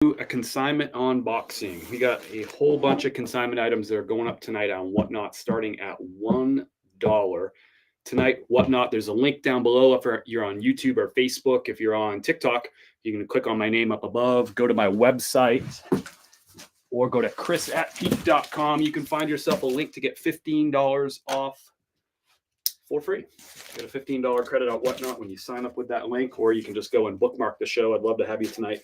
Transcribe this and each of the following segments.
A consignment unboxing. We got a whole bunch of consignment items that are going up tonight on Whatnot, starting at $1 tonight. Whatnot, there's a link down below if you're on YouTube or Facebook. If you're on TikTok, you can click on my name up above, go to my website, or go to chris@peak.com. You can find yourself a link to get $15 off for free. Get a $15 credit on Whatnot when you sign up with that link, or you can just go and bookmark the show. I'd love to have you tonight.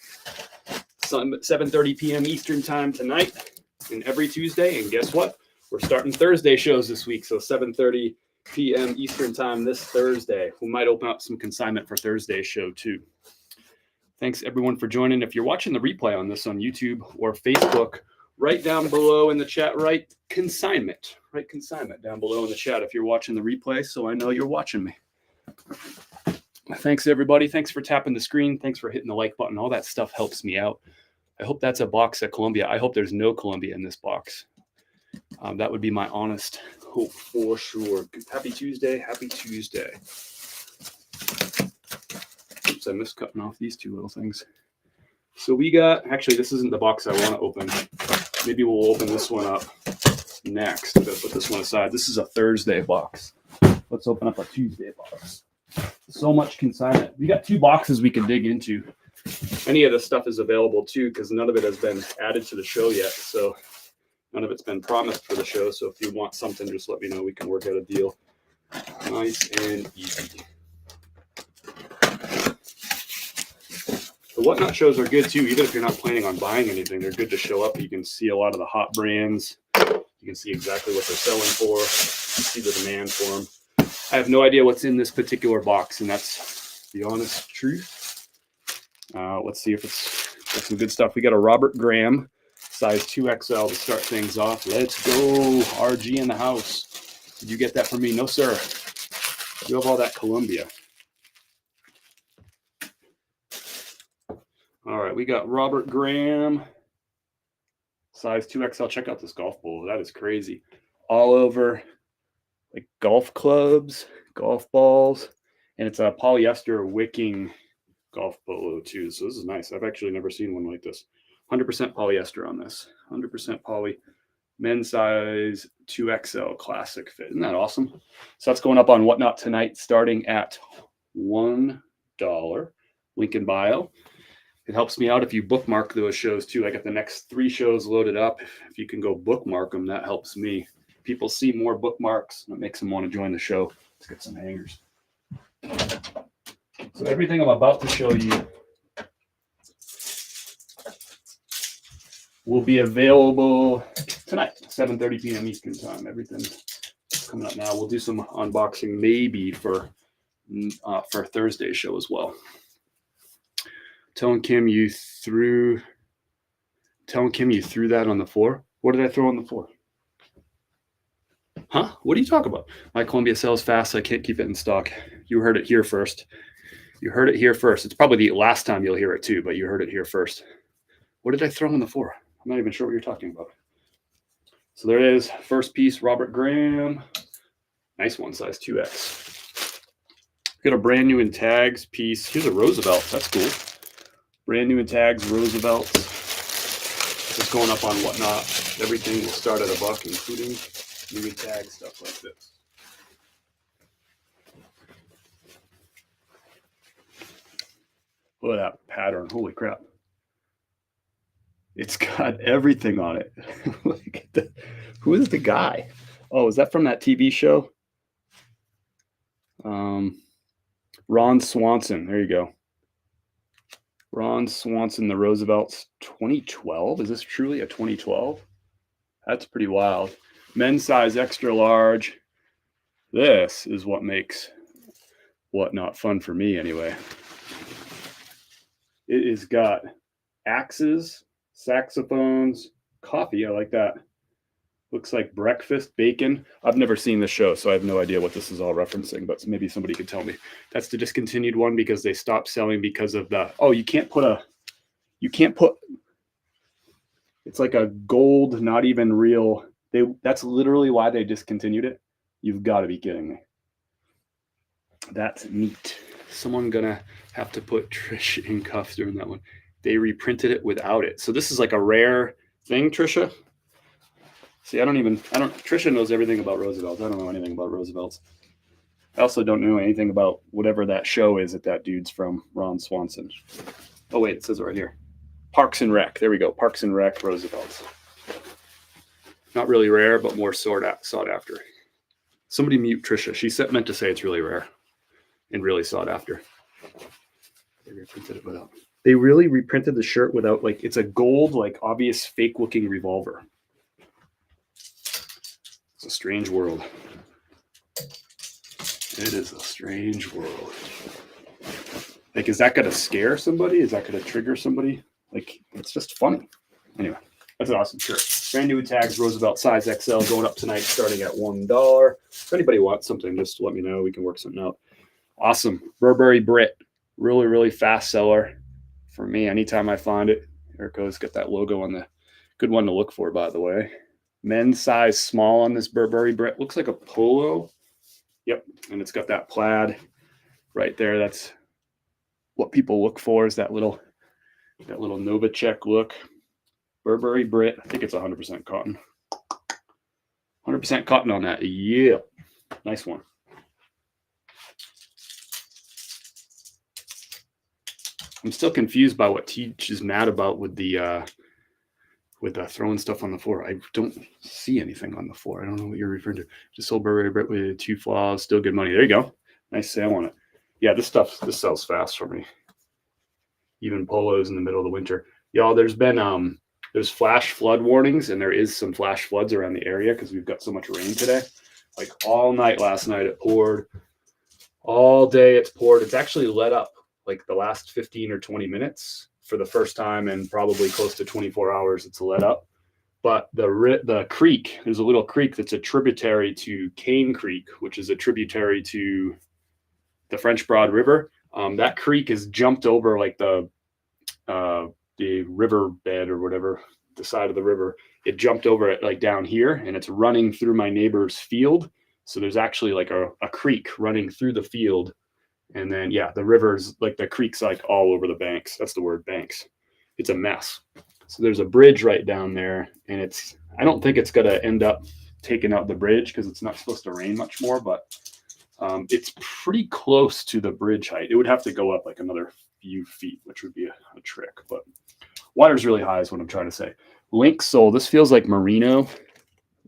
7:30 p.m. Eastern time tonight, and every Tuesday. And guess what? We're starting Thursday shows this week, so 7:30 p.m. Eastern time this Thursday. We might open up some consignment for Thursday's show too. Thanks everyone for joining. If you're watching the replay on this on YouTube or Facebook, right down below in the chat, write consignment. Write consignment down below in the chat if you're watching the replay, so I know you're watching me. Thanks everybody. Thanks for tapping the screen. Thanks for hitting the like button. All that stuff helps me out. I hope that's a box of Columbia. I hope there's no Columbia in this box. That would be my honest hope for sure. Happy Tuesday. Happy Tuesday. Oops, I missed cutting off these two little things. So we got, actually, this isn't the box I want to open. Maybe we'll open this one up next. I'm going to put this one aside. This is a Thursday box. Let's open up a Tuesday box. So much consignment. We got two boxes we can dig into. Any of this stuff is available too, because none of it has been added to the show yet. So none of it's been promised for the show. So if you want something, just let me know. We can work out a deal. Nice and easy. The Whatnot shows are good too, even if you're not planning on buying anything. They're good to show up. You can see a lot of the hot brands. You can see exactly what they're selling for. You see the demand for them. I have no idea what's in this particular box, and that's the honest truth. Let's see if it's got some good stuff. We got a Robert Graham, size 2XL to start things off. Let's go. RG in the house. Did you get that from me? No, sir. You have all that Columbia. All right, we got Robert Graham, size 2XL. Check out this golf ball. That is crazy. All over, like golf clubs, golf balls, and it's a polyester wicking golf polo too. So this is nice. I've actually never seen one like this. 100% polyester on this. 100% poly. Men's size 2XL classic fit. Isn't that awesome? So that's going up on Whatnot tonight, starting at $1. Link in bio. It helps me out if you bookmark those shows too. I got the next 3 shows loaded up. If you can go bookmark them, that helps me. People see more bookmarks. That makes them want to join the show. Let's get some hangers. So everything I'm about to show you will be available tonight, 7:30 p.m. Eastern time. Everything's coming up now. We'll do some unboxing maybe for Thursday's show as well. Telling Kim you threw that on the floor. What did I throw on the floor? Huh? What are you talking about? My Columbia sells fast, so I can't keep it in stock. You heard it here first. You heard it here first. It's probably the last time you'll hear it too, but you heard it here first. What did I throw on the floor? I'm not even sure what you're talking about. So there it is. First piece, Robert Graham. Nice one, size 2X. Got a brand new in tags piece. Here's a Roosevelt. That's cool. Brand new in tags, Roosevelt. Just going up on Whatnot. Everything will start at $1, including new in tag stuff like this. Look at that pattern. Holy crap. It's got everything on it. Who is the guy? Oh, is that from that TV show? Ron Swanson. There you go. Ron Swanson, the Roosevelt's 2012. Is this truly a 2012? That's pretty wild. Men's size extra large. This is what makes Whatnot fun for me anyway. It has got axes, saxophones, coffee. I like that. Looks like breakfast, bacon. I've never seen the show, so I have no idea what this is all referencing, but maybe somebody could tell me. That's the discontinued one because they stopped selling because of the, it's like a gold, not even real. That's literally why they discontinued it. You've got to be kidding me. That's neat. Someone gonna have to put Trish in cuffs during that one. They reprinted it without it. So this is like a rare thing, Trisha. See, Trisha knows everything about Roosevelt's. I don't know anything about Roosevelt's. I also don't know anything about whatever that show is that dude's from, Ron Swanson. Oh, wait, it says it right here. Parks and Rec. There we go. Parks and Rec Roosevelt's. Not really rare, but more sought after. Somebody mute Trisha. She meant to say it's really rare and really sought after. They reprinted it without. They really reprinted the shirt without, like, it's a gold, like, obvious fake-looking revolver. It's a strange world. It is a strange world. Like, is that going to scare somebody? Is that going to trigger somebody? Like, it's just funny. Anyway, that's an awesome shirt. Brand new tags, Roosevelt size XL, going up tonight, starting at $1. If anybody wants something, just let me know. We can work something out. Awesome. Burberry Brit. Really, really fast seller for me. Anytime I find it. There it goes. Got that logo on the good one to look for, by the way. Men's size small on this Burberry Brit. Looks like a polo. Yep. And it's got that plaid right there. That's what people look for, is that little Novacek look. Burberry Brit. I think it's 100% cotton. 100% cotton on that. Yeah. Nice one. I'm still confused by what Teach is mad about with the throwing stuff on the floor. I don't see anything on the floor. I don't know what you're referring to. Just sold Burberry Brit with 2 flaws, still good money. There you go. Nice sale on it. Yeah, this sells fast for me. Even polos in the middle of the winter. Y'all, there's flash flood warnings, and there is some flash floods around the area because we've got so much rain today. Like all night last night it poured. All day it's poured. It's actually let up like the last 15 or 20 minutes for the first time in probably close to 24 hours. It's let up. But the creek, there's a little creek that's a tributary to Cane Creek, which is a tributary to the French Broad River. That creek has jumped over like the river bed or whatever, the side of the river. It jumped over it like down here, and it's running through my neighbor's field. So there's actually like a creek running through the field. And then, yeah, the river's like, the creek's like all over the banks. That's the word, banks. It's a mess. So there's a bridge right down there, and I don't think it's going to end up taking out the bridge because it's not supposed to rain much more, but it's pretty close to the bridge height. It would have to go up like another few feet, which would be a trick, but water's really high is what I'm trying to say. Link sole. This feels like merino.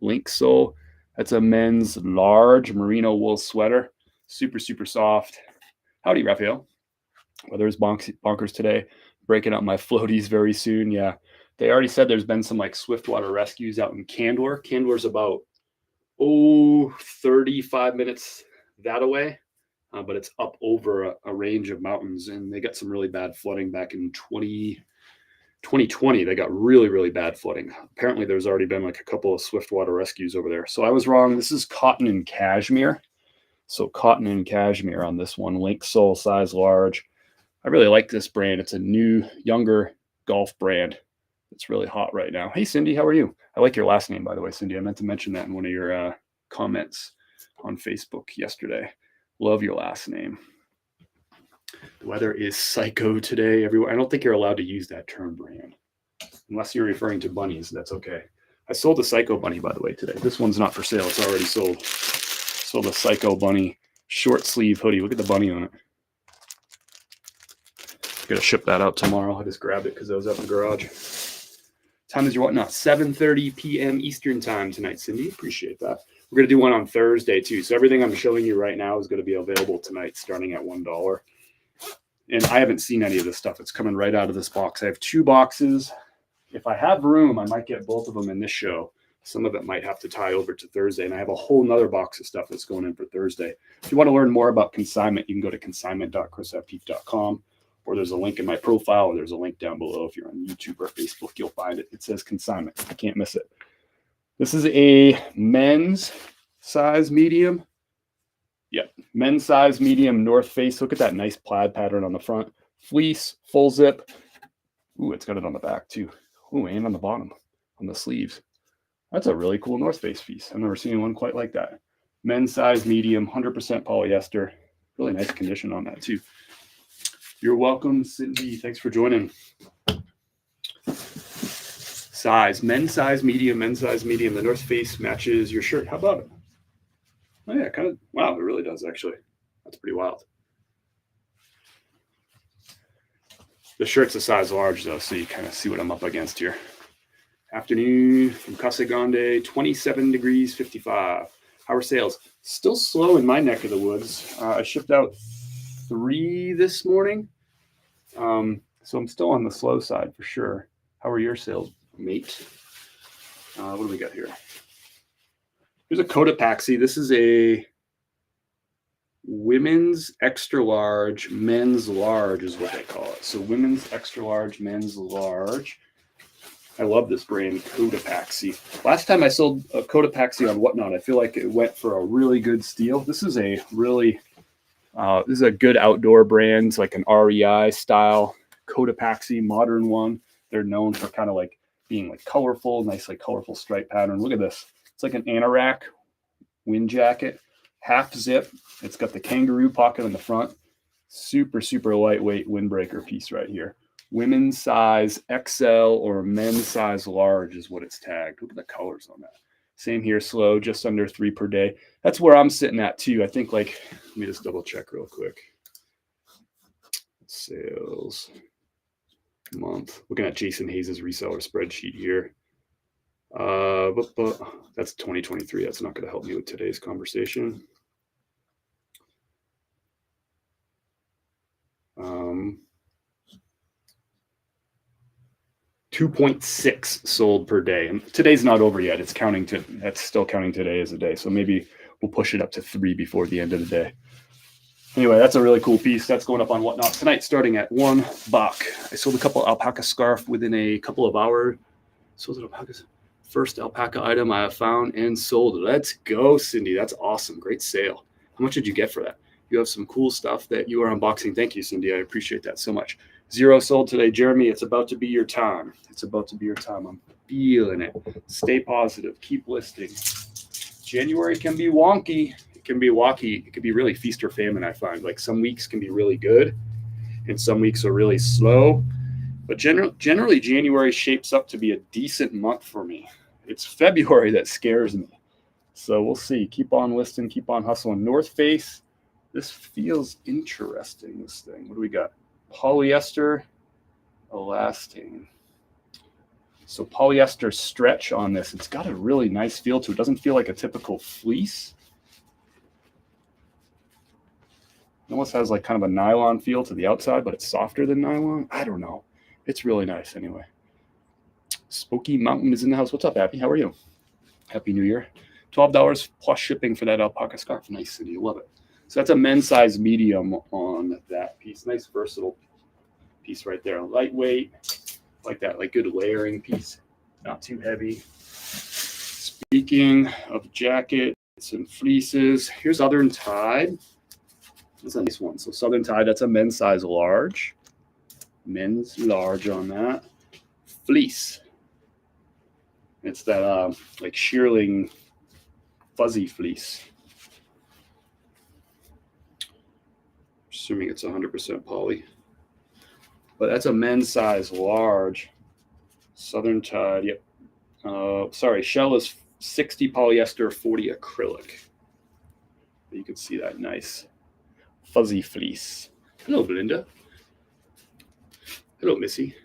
Link sole. That's a men's large merino wool sweater. Super, super soft. Howdy, Raphael. Weather is bonkers today. Breaking out my floaties very soon. Yeah. They already said there's been some like swiftwater rescues out in Candor. Candor's about 35 minutes that away. But it's up over a range of mountains, and they got some really bad flooding back in 2020. They got really, really bad flooding. Apparently there's already been like a couple of swiftwater rescues over there. So I was wrong. This is cotton and cashmere. So cotton and cashmere on this one. Link sole, size large. I really like this brand. It's a new, younger golf brand. It's really hot right now. Hey, Cindy, how are you? I like your last name, by the way, Cindy. I meant to mention that in one of your comments on Facebook yesterday. Love your last name. The weather is psycho today everywhere. I don't think you're allowed to use that term, brand, unless you're referring to bunnies. That's okay. I sold a Psycho bunny, by the way, today. This one's not for sale. It's already sold. Sold a Psycho bunny short sleeve hoodie. Look at the bunny on it. Gotta ship that out tomorrow. I just grabbed it because I was out in the garage. Time is your whatnot? 7:30 p.m. Eastern time tonight, Cindy. Appreciate that. We're going to do one on Thursday, too. So everything I'm showing you right now is going to be available tonight, starting at $1. And I haven't seen any of this stuff. It's coming right out of this box. I have 2 boxes. If I have room, I might get both of them in this show. Some of it might have to tie over to Thursday. And I have a whole nother box of stuff that's going in for Thursday. If you want to learn more about consignment, you can go to consignment.chrisfpeak.com. Or there's a link in my profile, or there's a link down below. If you're on YouTube or Facebook, you'll find it. It says consignment. You can't miss it. This is a men's size medium. Yep, men's size medium North Face. Look at that nice plaid pattern on the front. Fleece, full zip. Ooh, it's got it on the back too. Ooh, and on the bottom, on the sleeves. That's a really cool North Face piece. I've never seen one quite like that. Men's size medium, 100% polyester. Really nice condition on that too. You're welcome, Cindy. Thanks for joining. Size, men's size, medium, men's size, medium. The North Face matches your shirt. How about it? Oh yeah, kind of. Wow, it really does actually. That's pretty wild. The shirt's a size large though, so you kind of see what I'm up against here. Afternoon from Casa Grande, 27 degrees, 55. How are sales? Still slow in my neck of the woods. I shipped out 3 this morning. So I'm still on the slow side for sure. How are your sales, mate? What do we got here? Here's a Cotopaxi. This is a women's extra large, men's large is what they call it. So women's extra large, men's large. I love this brand, Cotopaxi. Last time I sold a Cotopaxi on Whatnot, I feel like it went for a really good steal. This is a really, this is a good outdoor brand, like an REI style Cotopaxi, modern one. They're known for kind of like being like colorful, nice like colorful stripe pattern. Look at this. It's like an anorak wind jacket, half zip. It's got the kangaroo pocket in the front. Super, super lightweight windbreaker piece right here. Women's size XL or men's size large is what it's tagged. Look at the colors on that. Same here, slow, just under 3 per day. That's where I'm sitting at too. I think like, let me just double check real quick. Sales month. Looking at Jason Hayes' reseller spreadsheet here. But that's 2023. That's not going to help me with today's conversation. 2.6 sold per day. And today's not over yet. It's counting to, that's still counting today as a day. So maybe we'll push it up to 3 before the end of the day. Anyway, that's a really cool piece. That's going up on Whatnot tonight, starting at $1. I sold a couple alpaca scarf within a couple of hours. Sold alpacas. First alpaca item I have found and sold. Let's go, Cindy. That's awesome. Great sale. How much did you get for that? You have some cool stuff that you are unboxing. Thank you, Cindy. I appreciate that so much. 0 sold today. Jeremy, it's about to be your time. It's about to be your time. I'm feeling it. Stay positive. Keep listing. January can be wonky. It can be wacky. It can be really feast or famine, I find. Like some weeks can be really good and some weeks are really slow. But generally, January shapes up to be a decent month for me. It's February that scares me. So we'll see. Keep on listing. Keep on hustling. North Face. This feels interesting, this thing. What do we got? Polyester elastane. So polyester stretch on this. It's got a really nice feel to it. It doesn't feel like a typical fleece. It almost has like kind of a nylon feel to the outside, but it's softer than nylon. I don't know. It's really nice anyway. Smoky Mountain is in the house. What's up, Abby? How are you? Happy New Year. $12 plus shipping for that alpaca scarf. Nice, Cindy. You love it. So that's a men's size medium on that piece. Nice versatile piece right there. Lightweight, like that, like good layering piece. Not too heavy. Speaking of jackets and fleeces, here's Southern Tide. That's a nice one. So Southern Tide, that's a men's size large. Men's large on that. Fleece. It's that like shearling fuzzy fleece. Assuming it's 100% poly. But that's a men's size large. Southern Tide, yep. Sorry, shell is 60 polyester, 40 acrylic. You can see that nice fuzzy fleece. Hello, Belinda. Hello, Missy.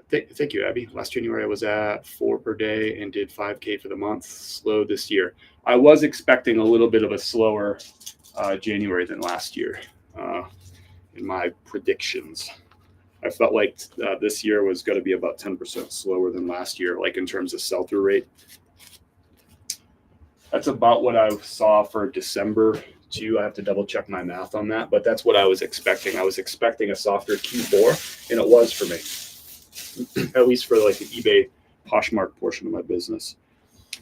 Thank you, Abby. Last January I was at 4 per day and did 5K for the month. Slow this year. I was expecting a little bit of a slower January than last year in my predictions. I felt like this year was going to be about 10% slower than last year, like in terms of sell-through rate. That's about what I saw for December too. I have to double check my math on that, but that's what I was expecting. I was expecting a softer Q4, and it was for me. At least for like the eBay Poshmark portion of my business.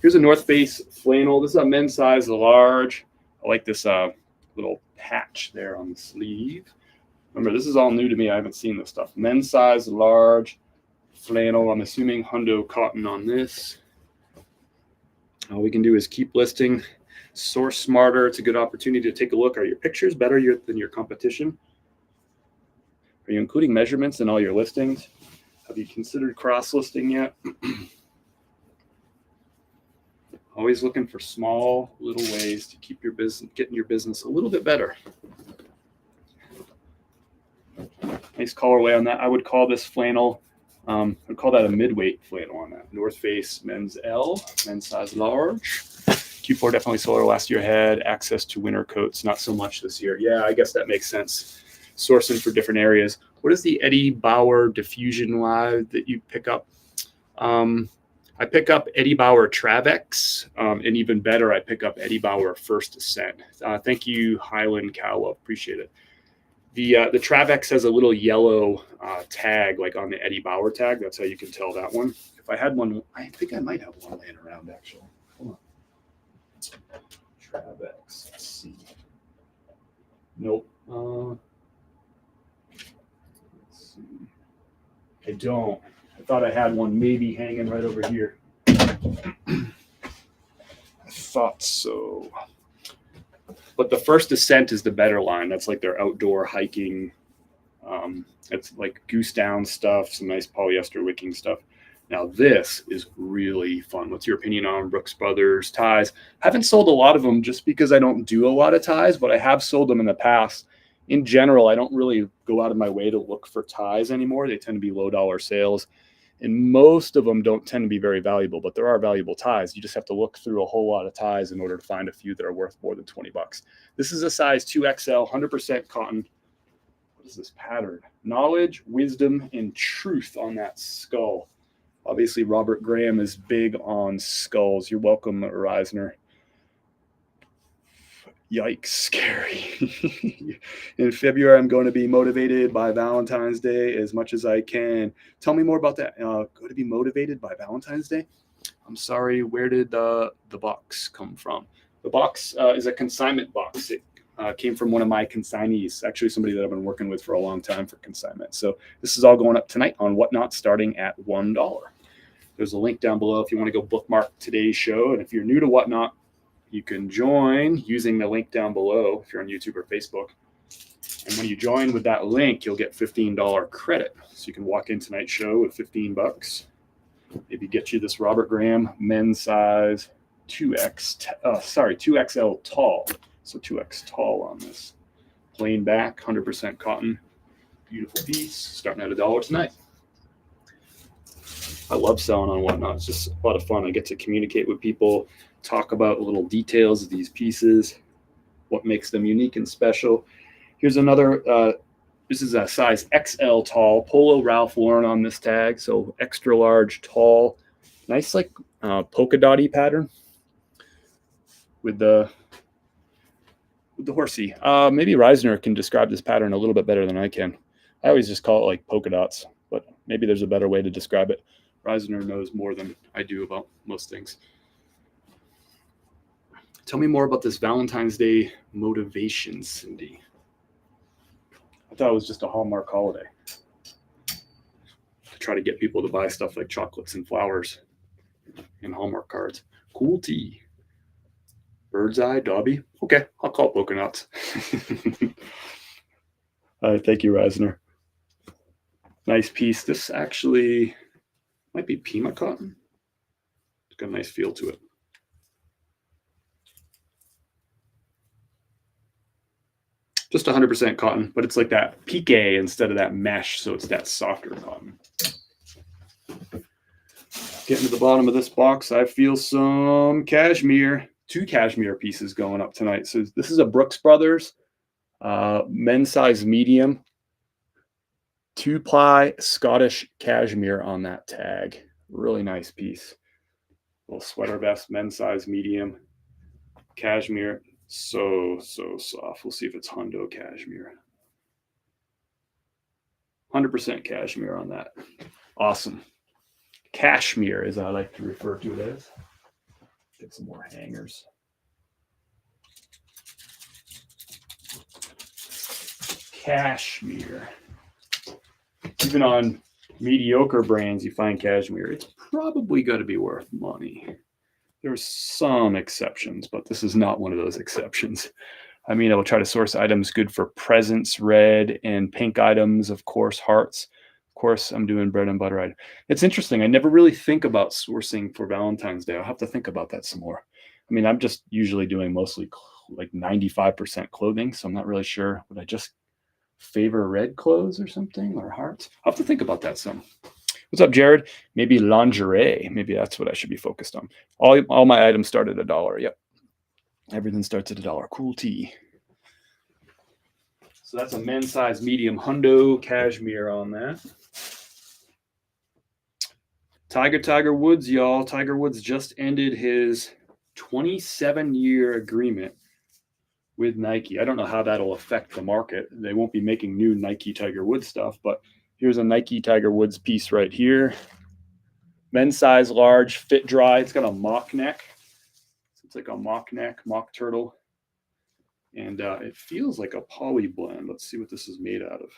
Here's a North Face flannel. This is a men's size large. I like this little patch there on the sleeve. Remember, this is all new to me. I haven't seen this stuff. Men's size large flannel. I'm assuming Hundo cotton on this. All we can do is keep listing. Source smarter. It's a good opportunity to take a look. Are your pictures better than your competition? Are you including measurements in all your listings? Have you considered cross-listing yet? Always looking for small little ways to keep your business, getting your business a little bit better. Nice colorway on that. I would call this flannel, I'd call that a midweight flannel on that. North Face men's L, men's size large. Q4 definitely solar last year had access to winter coats, not so much this year. Yeah, I guess that makes sense. Sourcing for different areas. What is the Eddie Bauer Diffusion Live that you pick up? I pick up Eddie Bauer Travex, and even better, I pick up Eddie Bauer First Ascent. Thank you, Highland Cow. Appreciate it. The Travex has a little yellow tag, like on the Eddie Bauer tag. That's how you can tell that one. If I had one, I think I might have one laying around actually. Hold on. Travex. Let's see. Nope. Let's see. I don't. I thought I had one maybe hanging right over here. I thought so. But the First Ascent is the better line. That's like their outdoor hiking. It's like goose down stuff, some nice polyester wicking stuff. Now this is really fun. What's your opinion on Brooks Brothers ties? I haven't sold a lot of them just because I don't do a lot of ties, but I have sold them in the past. In general, I don't really go out of my way to look for ties anymore. They tend to be low dollar sales. And most of them don't tend to be very valuable, but there are valuable ties. You just have to look through a whole lot of ties in order to find a few that are worth more than 20 bucks. This is a size 2XL, 100% cotton. What is this pattern? Knowledge, wisdom, and truth on that skull. Obviously, Robert Graham is big on skulls. You're welcome, Reisner. Yikes, scary. In February, I'm going to be motivated by Valentine's Day as much as I can. Tell me more about that. Going to be motivated by Valentine's Day? I'm sorry, where did the box come from? The box is a consignment box. It came from one of my consignees, actually somebody that I've been working with for a long time for consignment. So this is all going up tonight on Whatnot starting at $1. There's a link down below if you want to go bookmark today's show. And if you're new to Whatnot, you can join using the link down below if you're on YouTube or Facebook. And when you join with that link, you'll get $15 credit. So you can walk in tonight's show with 15 bucks. Maybe get you this Robert Graham men's size 2XL tall. So 2X tall on this. Plain back, 100% cotton. Beautiful piece, starting at $1 tonight. I love selling on Whatnot. It's just a lot of fun. I get to communicate with people, talk about little details of these pieces, what makes them unique and special. Here's another, this is a size XL tall, Polo Ralph Lauren on this tag. So extra large, tall, nice like polka dotty pattern with the horsey. Maybe Reisner can describe this pattern a little bit better than I can. I always just call it like polka dots, but maybe there's a better way to describe it. Reisner knows more than I do about most things. Tell me more about this Valentine's Day motivation, Cindy. I thought it was just a Hallmark holiday to try to get people to buy stuff like chocolates and flowers and Hallmark cards. Cool tea. Bird's eye, Dobby. Okay, I'll call it polka dots. All right, thank you, Reisner. Nice piece. This actually might be Pima cotton. It's got a nice feel to it. Just 100% cotton, but it's like that pique instead of that mesh, so it's that softer cotton. Getting to the bottom of this box, I feel some cashmere. 2 cashmere pieces going up tonight. So this is a Brooks Brothers men's size medium 2-ply Scottish cashmere on that tag. Really nice piece. Little sweater vest, men's size medium cashmere. So soft. We'll see if it's Hundo cashmere. 100% cashmere on that. Awesome. Cashmere, as I like to refer to it as. Get some more hangers. Cashmere. Even on mediocre brands, you find cashmere. It's probably going to be worth money. There's some exceptions, but this is not one of those exceptions. I mean, I will try to source items good for presents, red and pink items, of course, hearts. Of course, I'm doing bread and butter item. It's interesting. I never really think about sourcing for Valentine's Day. I'll have to think about that some more. I mean, I'm just usually doing mostly like 95% clothing, so I'm not really sure. Would I just favor red clothes or something, or hearts? I'll have to think about that some. What's up, Jared? Maybe lingerie. Maybe that's what I should be focused on. All my items start at $1. Yep. Everything starts at $1. Cool tea. So that's a men's size medium hundo cashmere on that. Tiger Woods, y'all. Tiger Woods just ended his 27-year agreement with Nike. I don't know how that'll affect the market. They won't be making new Nike Tiger Woods stuff, but here's a Nike Tiger Woods piece right here. Men's size large, fit dry. It's got a mock neck. It's like a mock neck, mock turtle. And it feels like a poly blend. Let's see what this is made out of.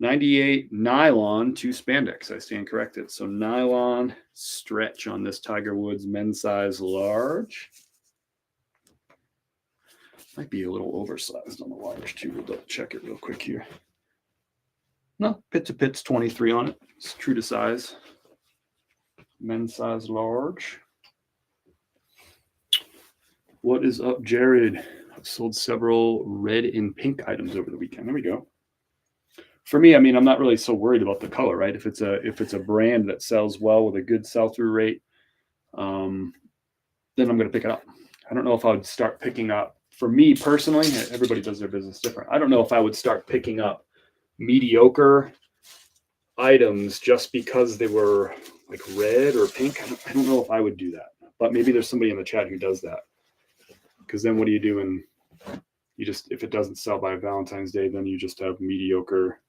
98 nylon to spandex. I stand corrected. So nylon stretch on this Tiger Woods men's size large. Might be a little oversized on the large too. We'll double check it real quick here. No, pit to pit's 23 on it. It's true to size. Men's size large. What is up, Jared? I've sold several red and pink items over the weekend. There we go. For me, I mean, I'm not really so worried about the color, right? If it's a brand that sells well with a good sell-through rate, then I'm going to pick it up. I don't know if I would start picking up. For me personally, everybody does their business different. I don't know if I would start picking up mediocre items just because they were like red or pink. I don't know if I would do that. But maybe there's somebody in the chat who does that. Because then what do you do? And you just, if it doesn't sell by Valentine's Day, then you just have mediocre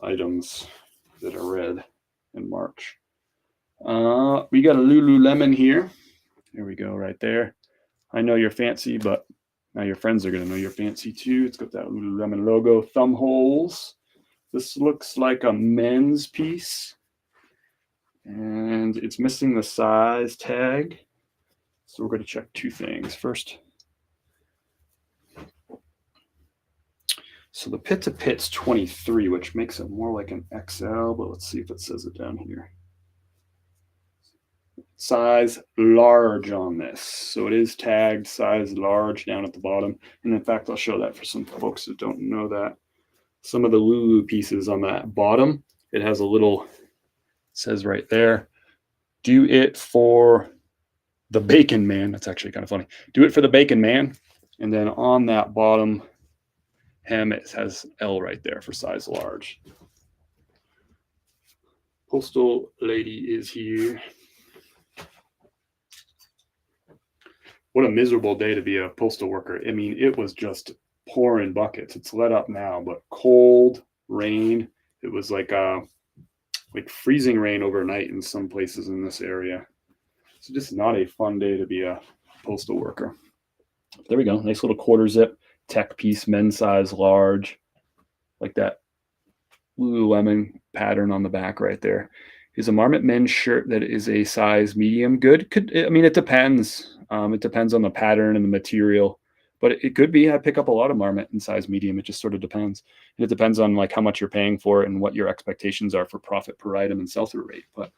items that are red in March. We got a Lululemon here. There we go, right there. I know you're fancy, but now your friends are going to know you're fancy too. It's got that Lululemon logo, thumb holes. This looks like a men's piece, and it's missing the size tag. So we're going to check two things. First, so the pit to pit's 23, which makes it more like an XL, but let's see if it says it down here. Size large on this. So it is tagged size large down at the bottom. And in fact, I'll show that for some folks that don't know that. Some of the Lulu pieces on that bottom, it has a little, it says right there, do it for the bacon man. That's actually kind of funny. Do it for the bacon man. And then on that bottom hem, it has L right there for size large. Postal lady is here. What a miserable day to be a postal worker. I mean, it was just pouring buckets. It's let up now, but cold, rain. It was like freezing rain overnight in some places in this area. So just not a fun day to be a postal worker. There we go. Nice little quarter zip tech piece, men's size large, like that Lululemon pattern on the back right there. Is a Marmot men's shirt that is a size medium good? I mean, it depends. It depends on the pattern and the material, but it could be. I pick up a lot of Marmot in size medium. It just sort of depends. And it depends on like how much you're paying for it and what your expectations are for profit per item and sell-through rate. But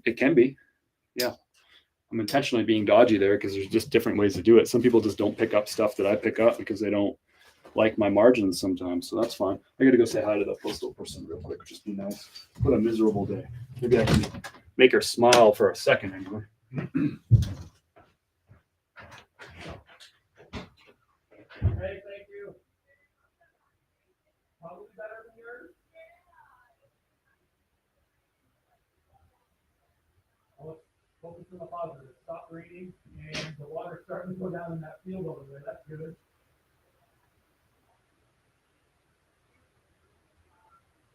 it can be. Yeah. I'm intentionally being dodgy there because there's just different ways to do it. Some people just don't pick up stuff that I pick up because they don't like my margins sometimes. So that's fine. I got to go say hi to the postal person real quick. Just be nice. What a miserable day. Maybe I can make her smile for a second anyway. Hey, thank you. Probably better than yours. Let's focus on the positive. It stopped raining and the water's starting to go down in that field over there. That's good.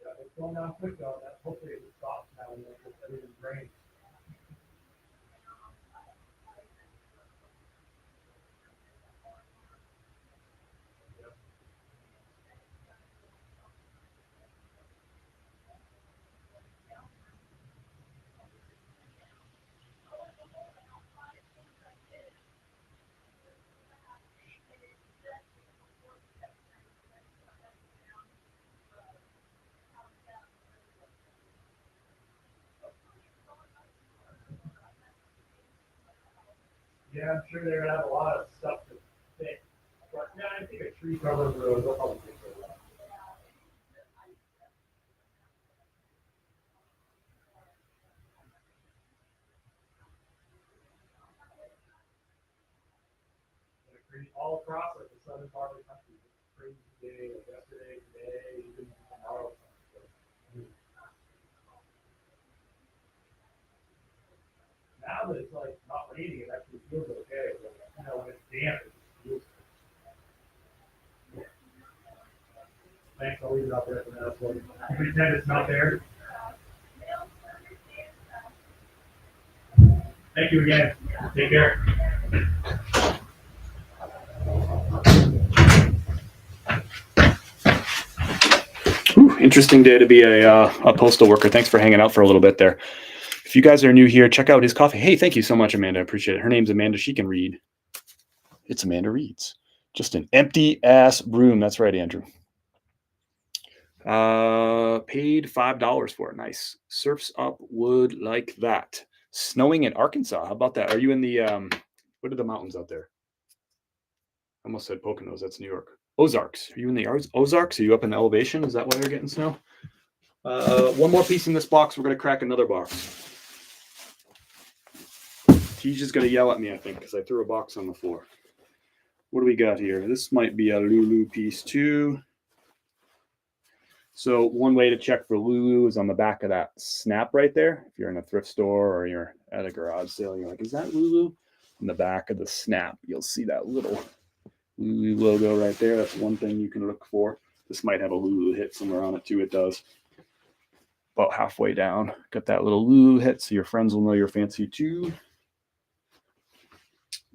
Yeah, it's going down quick though. That hopefully it stops now and everything's drained. Yeah, I'm sure they're gonna have a lot of stuff to fix. But yeah, I think a tree cover will probably fix it. All across like the southern part of the country. It's crazy day, like yesterday, today, even tomorrow. Now that it's like not raining, it actually feels okay. But, when it's damp, it just feels. Thanks, I'll leave it out there for now. So pretend it's not there. Thank you again. Take care. Interesting day to be a postal worker. Thanks for hanging out for a little bit there. If you guys are new here, check out his coffee. Hey, thank you so much, Amanda. I appreciate it. Her name's Amanda. She can read. It's Amanda Reads. Just an empty ass room. That's right, Andrew. Paid $5 for it. Nice. Surfs up wood like that. Snowing in Arkansas. How about that? Are you in the what are the mountains out there? I almost said Poconos. That's New York. Ozarks. Are you in the Ozarks? Are you up in the elevation? Is that why you're getting snow? One more piece in this box. We're going to crack another box. He's just going to yell at me, I think, because I threw a box on the floor. What do we got here? This might be a Lulu piece too. So one way to check for Lulu is on the back of that snap right there. If you're in a thrift store or you're at a garage sale, you're like, is that Lulu? On the back of the snap, you'll see that little Lulu logo right there. That's one thing you can look for. This might have a Lulu hit somewhere on it too. It does. About halfway down, got that little Lulu hit, so your friends will know you're fancy too.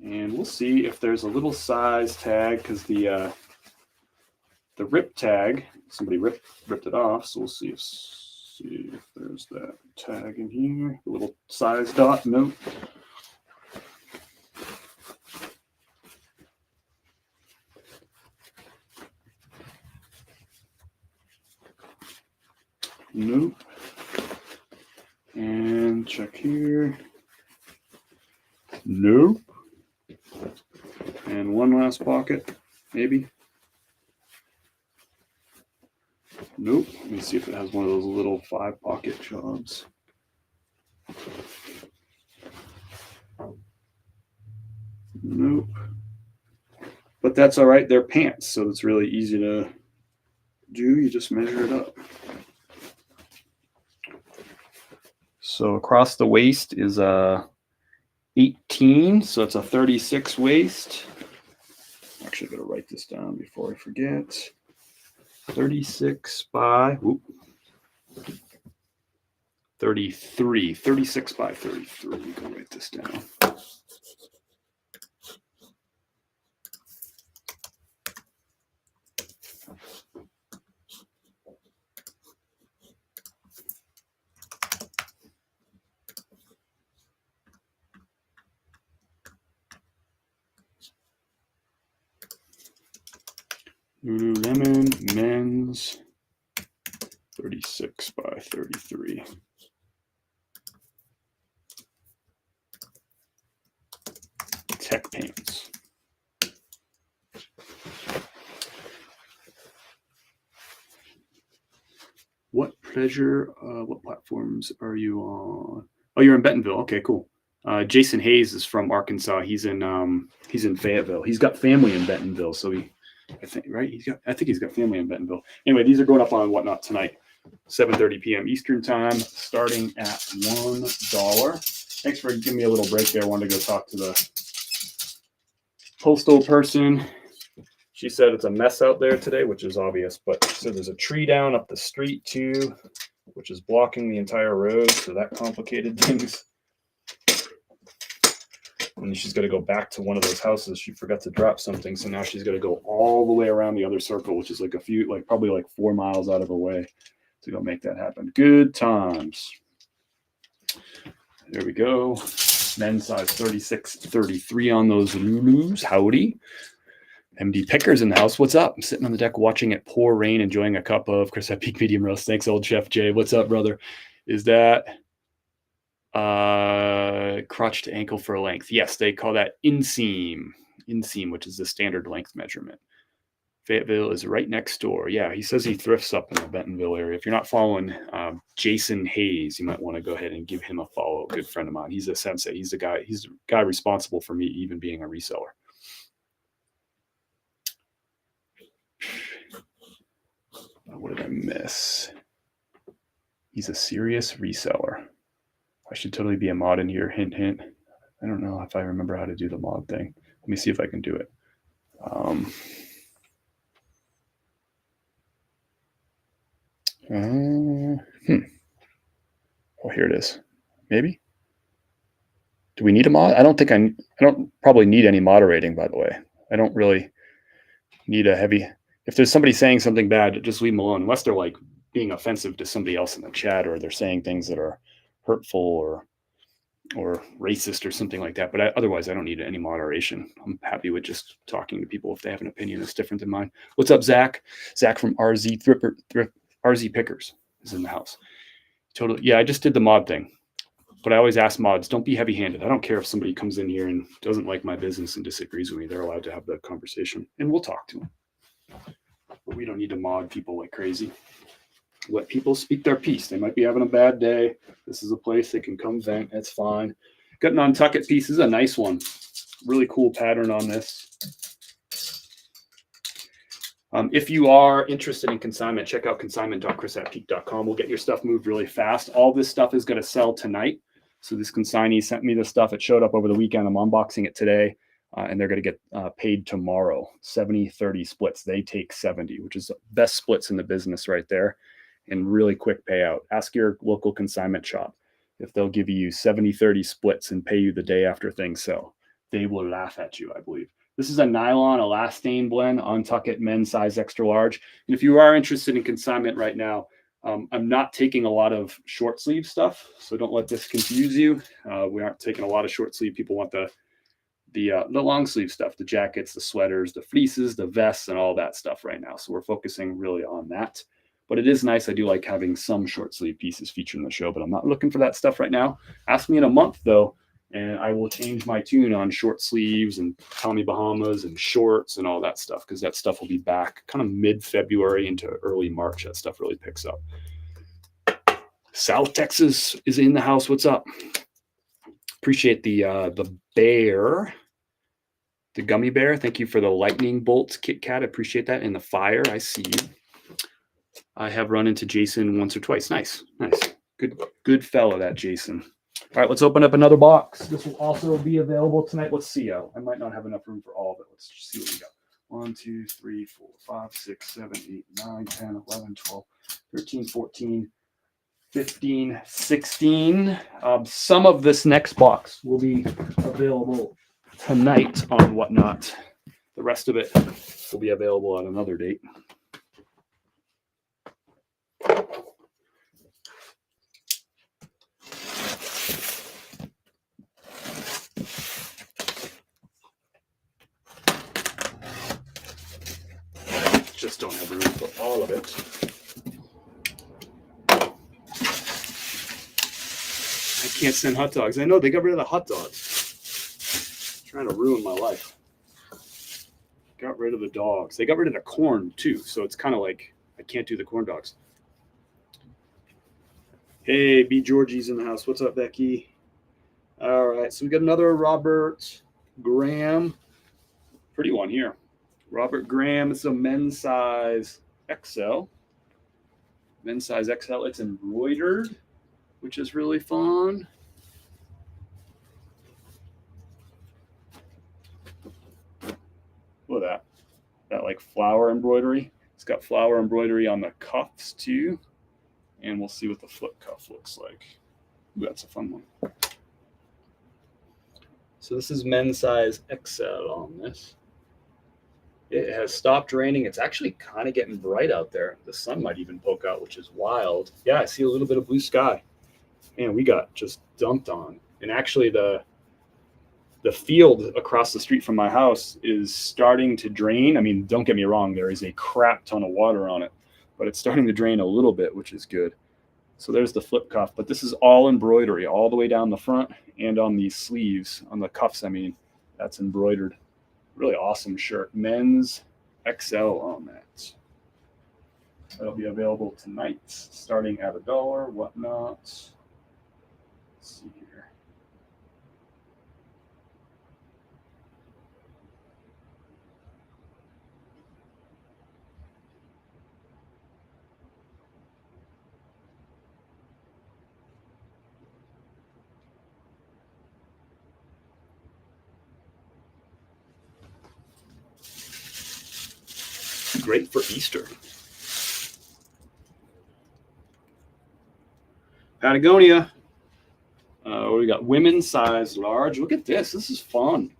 And we'll see if there's a little size tag, because the rip tag, somebody ripped it off, so we'll see if there's that tag in here. The little size dot. Nope. Nope. And check here. Nope. And one last pocket, maybe. Nope. Let me see if it has one of those little 5-pocket jobs. Nope. But that's all right. They're pants, so it's really easy to do. You just measure it up. So across the waist is a 18, so it's a 36 waist. Actually, I gotta write this down before I forget. 36 by 33. 36 by 33. Go write this down. Lululemon men's 36 by 33. Tech pants. What pleasure? What platforms are you on? Oh, you're in Bentonville. Okay, cool. Jason Hayes is from Arkansas. He's in Fayetteville. He's got family in Bentonville, so I think he's got family in Bentonville. Anyway, these are going up on Whatnot tonight, 7:30 p.m. Eastern time, starting at $1. Thanks for giving me a little break there. I wanted to go talk to the postal person. She said it's a mess out there today, which is obvious, but so there's a tree down up the street too, which is blocking the entire road, so that complicated things. And she's got to go back to one of those houses. She forgot to drop something, so now she's got to go all the way around the other circle, which is probably 4 miles out of her way to go make that happen. Good times. There we go. Men's size 36, 33 on those Lulus. Howdy. MD Picker's in the house. What's up? I'm sitting on the deck watching it pour rain, enjoying a cup of Chris at Peak Medium Roast. Thanks, old Chef Jay. What's up, brother? Is that crotch to ankle for length. Yes, they call that inseam, which is the standard length measurement. Fayetteville is right next door. Yeah, he says he thrifts up in the Bentonville area. If you're not following Jason Hayes, you might want to go ahead and give him a follow. Good friend of mine. He's a sensei. He's the guy responsible for me even being a reseller. What did I miss? He's a serious reseller. I should totally be a mod in here. Hint, hint. I don't know if I remember how to do the mod thing. Let me see if I can do it. Oh, here it is. Maybe. Do we need a mod? I don't probably need any moderating, by the way. I don't really need a heavy. If there's somebody saying something bad, just leave them alone, unless they're like being offensive to somebody else in the chat, or they're saying things that are hurtful or racist or something like that. But otherwise, I don't need any moderation. I'm happy with just talking to people if they have an opinion that's different than mine. What's up, Zach? Zach from RZ Pickers is in the house. Totally. Yeah, I just did the mod thing. But I always ask mods, don't be heavy-handed. I don't care if somebody comes in here and doesn't like my business and disagrees with me. They're allowed to have that conversation, and we'll talk to them. But we don't need to mod people like crazy. Let people speak their piece. They might be having a bad day. This is a place they can come vent. That's fine. Got an Untuckit piece. This is a nice one. Really cool pattern on this. If you are interested in consignment, check out consignment.chris@peak.com. We'll get your stuff moved really fast. All this stuff is going to sell tonight. So this consignee sent me this stuff. It showed up over the weekend. I'm unboxing it today, and they're going to get paid tomorrow. 70-30 splits. They take 70, which is the best splits in the business right there, and really quick payout. Ask your local consignment shop if they'll give you 70-30 splits and pay you the day after things sell. They will laugh at you, I believe. This is a nylon elastane blend, Untuckit men's size extra large. And if you are interested in consignment right now, I'm not taking a lot of short sleeve stuff, so don't let this confuse you. We aren't taking a lot of short sleeve. People want the long sleeve stuff, the jackets, the sweaters, the fleeces, the vests, and all that stuff right now. So we're focusing really on that. But it is nice. I do like having some short sleeve pieces featured in the show, but I'm not looking for that stuff right now. Ask me in a month, though, and I will change my tune on short sleeves and Tommy Bahamas and shorts and all that stuff, because that stuff will be back kind of mid-February into early March. That stuff really picks up. South Texas is in the house. What's up? Appreciate the bear, the gummy bear. Thank you for the lightning bolts, Kit Kat. Appreciate that. And the fire. I see you. I have run into Jason once or twice. Nice. Good fellow, that Jason. All right, let's open up another box. This will also be available tonight. Let's see. I might not have enough room for all of it. Let's just see what we got. 1, 2, 3, 4, 5, 6, 7, 8, 9, 10, 11, 12, 13, 14, 15, 16. Some of this next box will be available tonight on Whatnot. The rest of it will be available on another date. Just don't have room for all of it. I can't send hot dogs. I know they got rid of the hot dogs. Trying to ruin my life. Got rid of the dogs. They got rid of the corn too, so it's kind of like I can't do the corn dogs. Hey, B. Georgie's in the house. What's up, Becky? All right, so we got another Robert Graham. Pretty one here. Robert Graham. It's a men's size XL. Men's size XL. It's embroidered, which is really fun. Look at that like flower embroidery. It's got flower embroidery on the cuffs too. And we'll see what the flip cuff looks like. Ooh, that's a fun one. So this is men's size XL on this. It has stopped raining. It's actually kind of getting bright out there. The sun might even poke out, which is wild. Yeah, I see a little bit of blue sky. Man, we got just dumped on. And actually the field across the street from my house is starting to drain. I mean, don't get me wrong, there is a crap ton of water on it, but it's starting to drain a little bit, which is good. So there's the flip cuff, but this is all embroidery all the way down the front and on the sleeves, on the cuffs, I mean, that's embroidered. Really awesome shirt. Men's XL on that. That'll be available tonight, starting at $1, whatnot. Let's see here. Great for Easter. Patagonia. We got women's size large. Look at this. This is fun.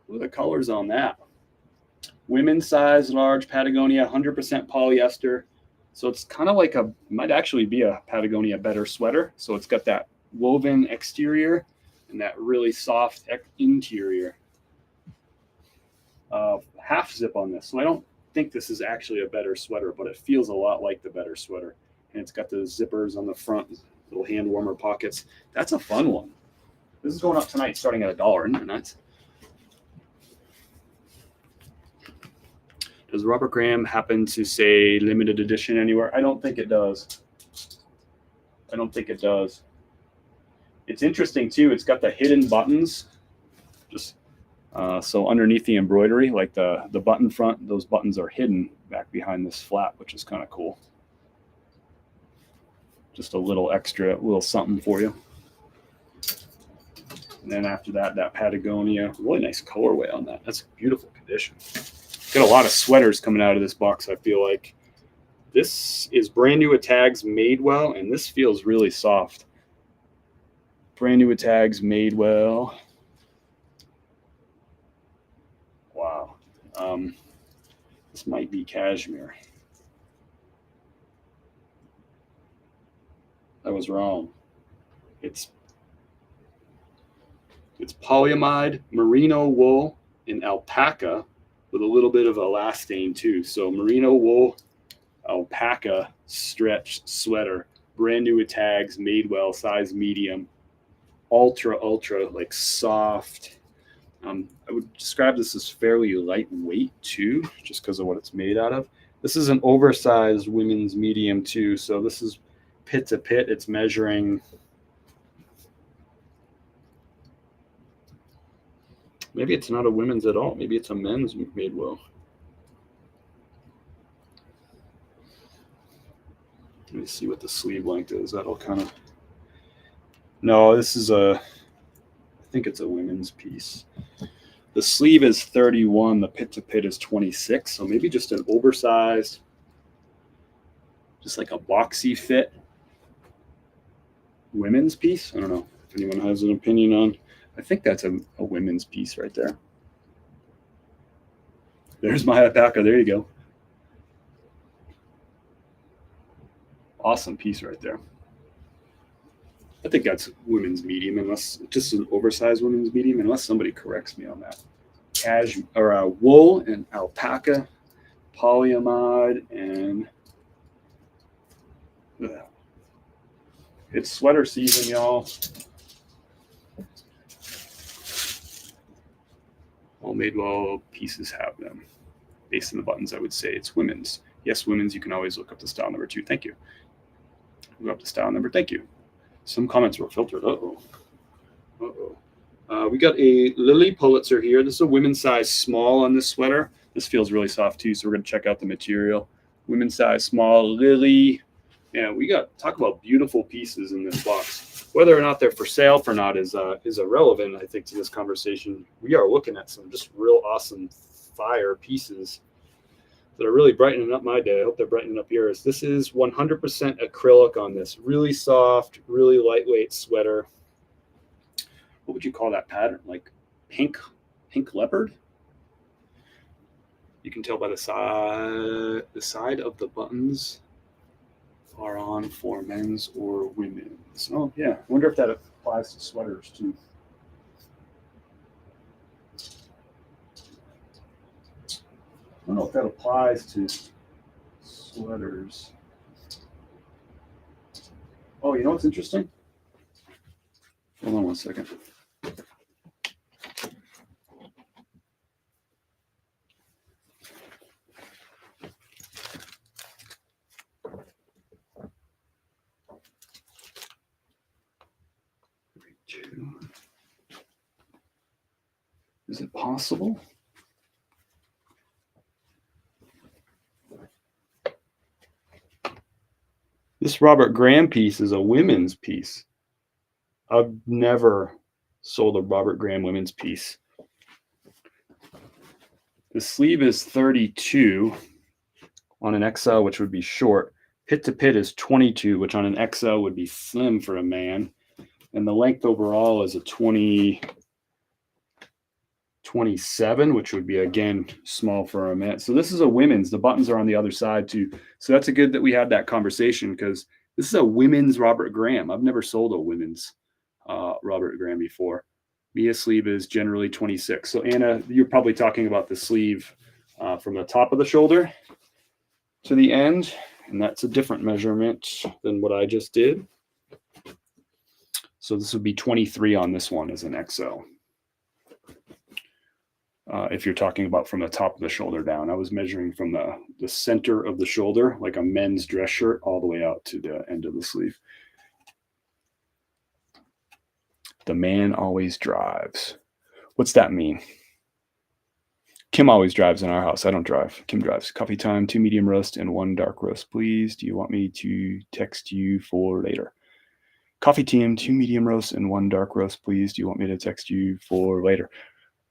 Look at the colors on that. Women's size large Patagonia, 100% polyester. So it's kind of like might actually be a Patagonia better sweater. So it's got that woven exterior and that really soft interior. Half zip on this. So I don't think this is actually a better sweater, but it feels a lot like the better sweater. And it's got the zippers on the front, little hand warmer pockets. That's a fun one. This is going up tonight, starting at $1. Isn't it nuts? Does Robert Graham happen to say limited edition anywhere? I don't think it does. I don't think it does. It's interesting too. It's got the hidden buttons, just so underneath the embroidery, like the button front, those buttons are hidden back behind this flap, which is kind of cool. Just a little extra, little something for you. And then after that, that Patagonia, really nice colorway on that. That's beautiful condition. Got a lot of sweaters coming out of this box, I feel like. This is brand new with tags, made well, and this feels really soft. Brand new with tags, made well. Wow. This might be cashmere. I was wrong. It's polyamide, merino wool, and alpaca with a little bit of elastane too. So merino wool, alpaca stretch sweater, brand new with tags, made well, size medium, ultra like soft. I would describe this as fairly lightweight too, just because of what it's made out of. This is an oversized women's medium too. So this is pit to pit. It's measuring, maybe it's not a women's at all. Maybe it's a men's made well. Let me see what the sleeve length is. That'll kind of, no, this is I think it's a women's piece. The sleeve is 31. The pit to pit is 26. So maybe just an oversized, just like a boxy fit women's piece. I don't know if anyone has an opinion on. I think that's a women's piece right there. There's my alpaca. There you go. Awesome piece right there. I think that's women's medium, unless just an oversized women's medium, unless somebody corrects me on that. Cashmere or wool and alpaca, polyamide, and it's sweater season, y'all. All made well pieces have them. Based on the buttons, I would say it's women's. Yes, women's. You can always look up the style number too. Thank you. Look up the style number. Thank you. Some comments were filtered. We got a Lily Pulitzer here. This is a women's size small on this sweater. This feels really soft too, so we're going to check out the material. Women's size small, Lily. Yeah, we got talk about beautiful pieces in this box. Whether or not they're for sale or not is irrelevant, I think, to this conversation. We are looking at some just real awesome fire pieces that are really brightening up my day. I hope they're brightening up yours. This is 100% acrylic on this. Really soft, really lightweight sweater. What would you call that pattern? Like pink leopard? You can tell by the side of the buttons are on for men's or women's. Oh yeah, I wonder if that applies to sweaters too. I don't know if that applies to sweaters. Oh, you know what's interesting? Hold on one second. Is it possible? This Robert Graham piece is a women's piece. I've never sold a Robert Graham women's piece. The sleeve is 32 on an XL, which would be short. Pit to pit is 22, which on an XL would be slim for a man. And the length overall is a 27, which would be, again, small for a man. So this is a women's. The buttons are on the other side, too. So that's a good that we had that conversation, because this is a women's Robert Graham. I've never sold a women's Robert Graham before. Mia sleeve is generally 26. So, Anna, you're probably talking about the sleeve from the top of the shoulder to the end, and that's a different measurement than what I just did. So this would be 23 on this one as an XL. If you're talking about from the top of the shoulder down. I was measuring from the center of the shoulder, like a men's dress shirt, all the way out to the end of the sleeve. The man always drives. What's that mean? Kim always drives in our house. I don't drive. Kim drives. Coffee time, 2 medium roast and 1 dark roast, please. Do you want me to text you for later? Coffee team, 2 medium roast and 1 dark roast, please. Do you want me to text you for later?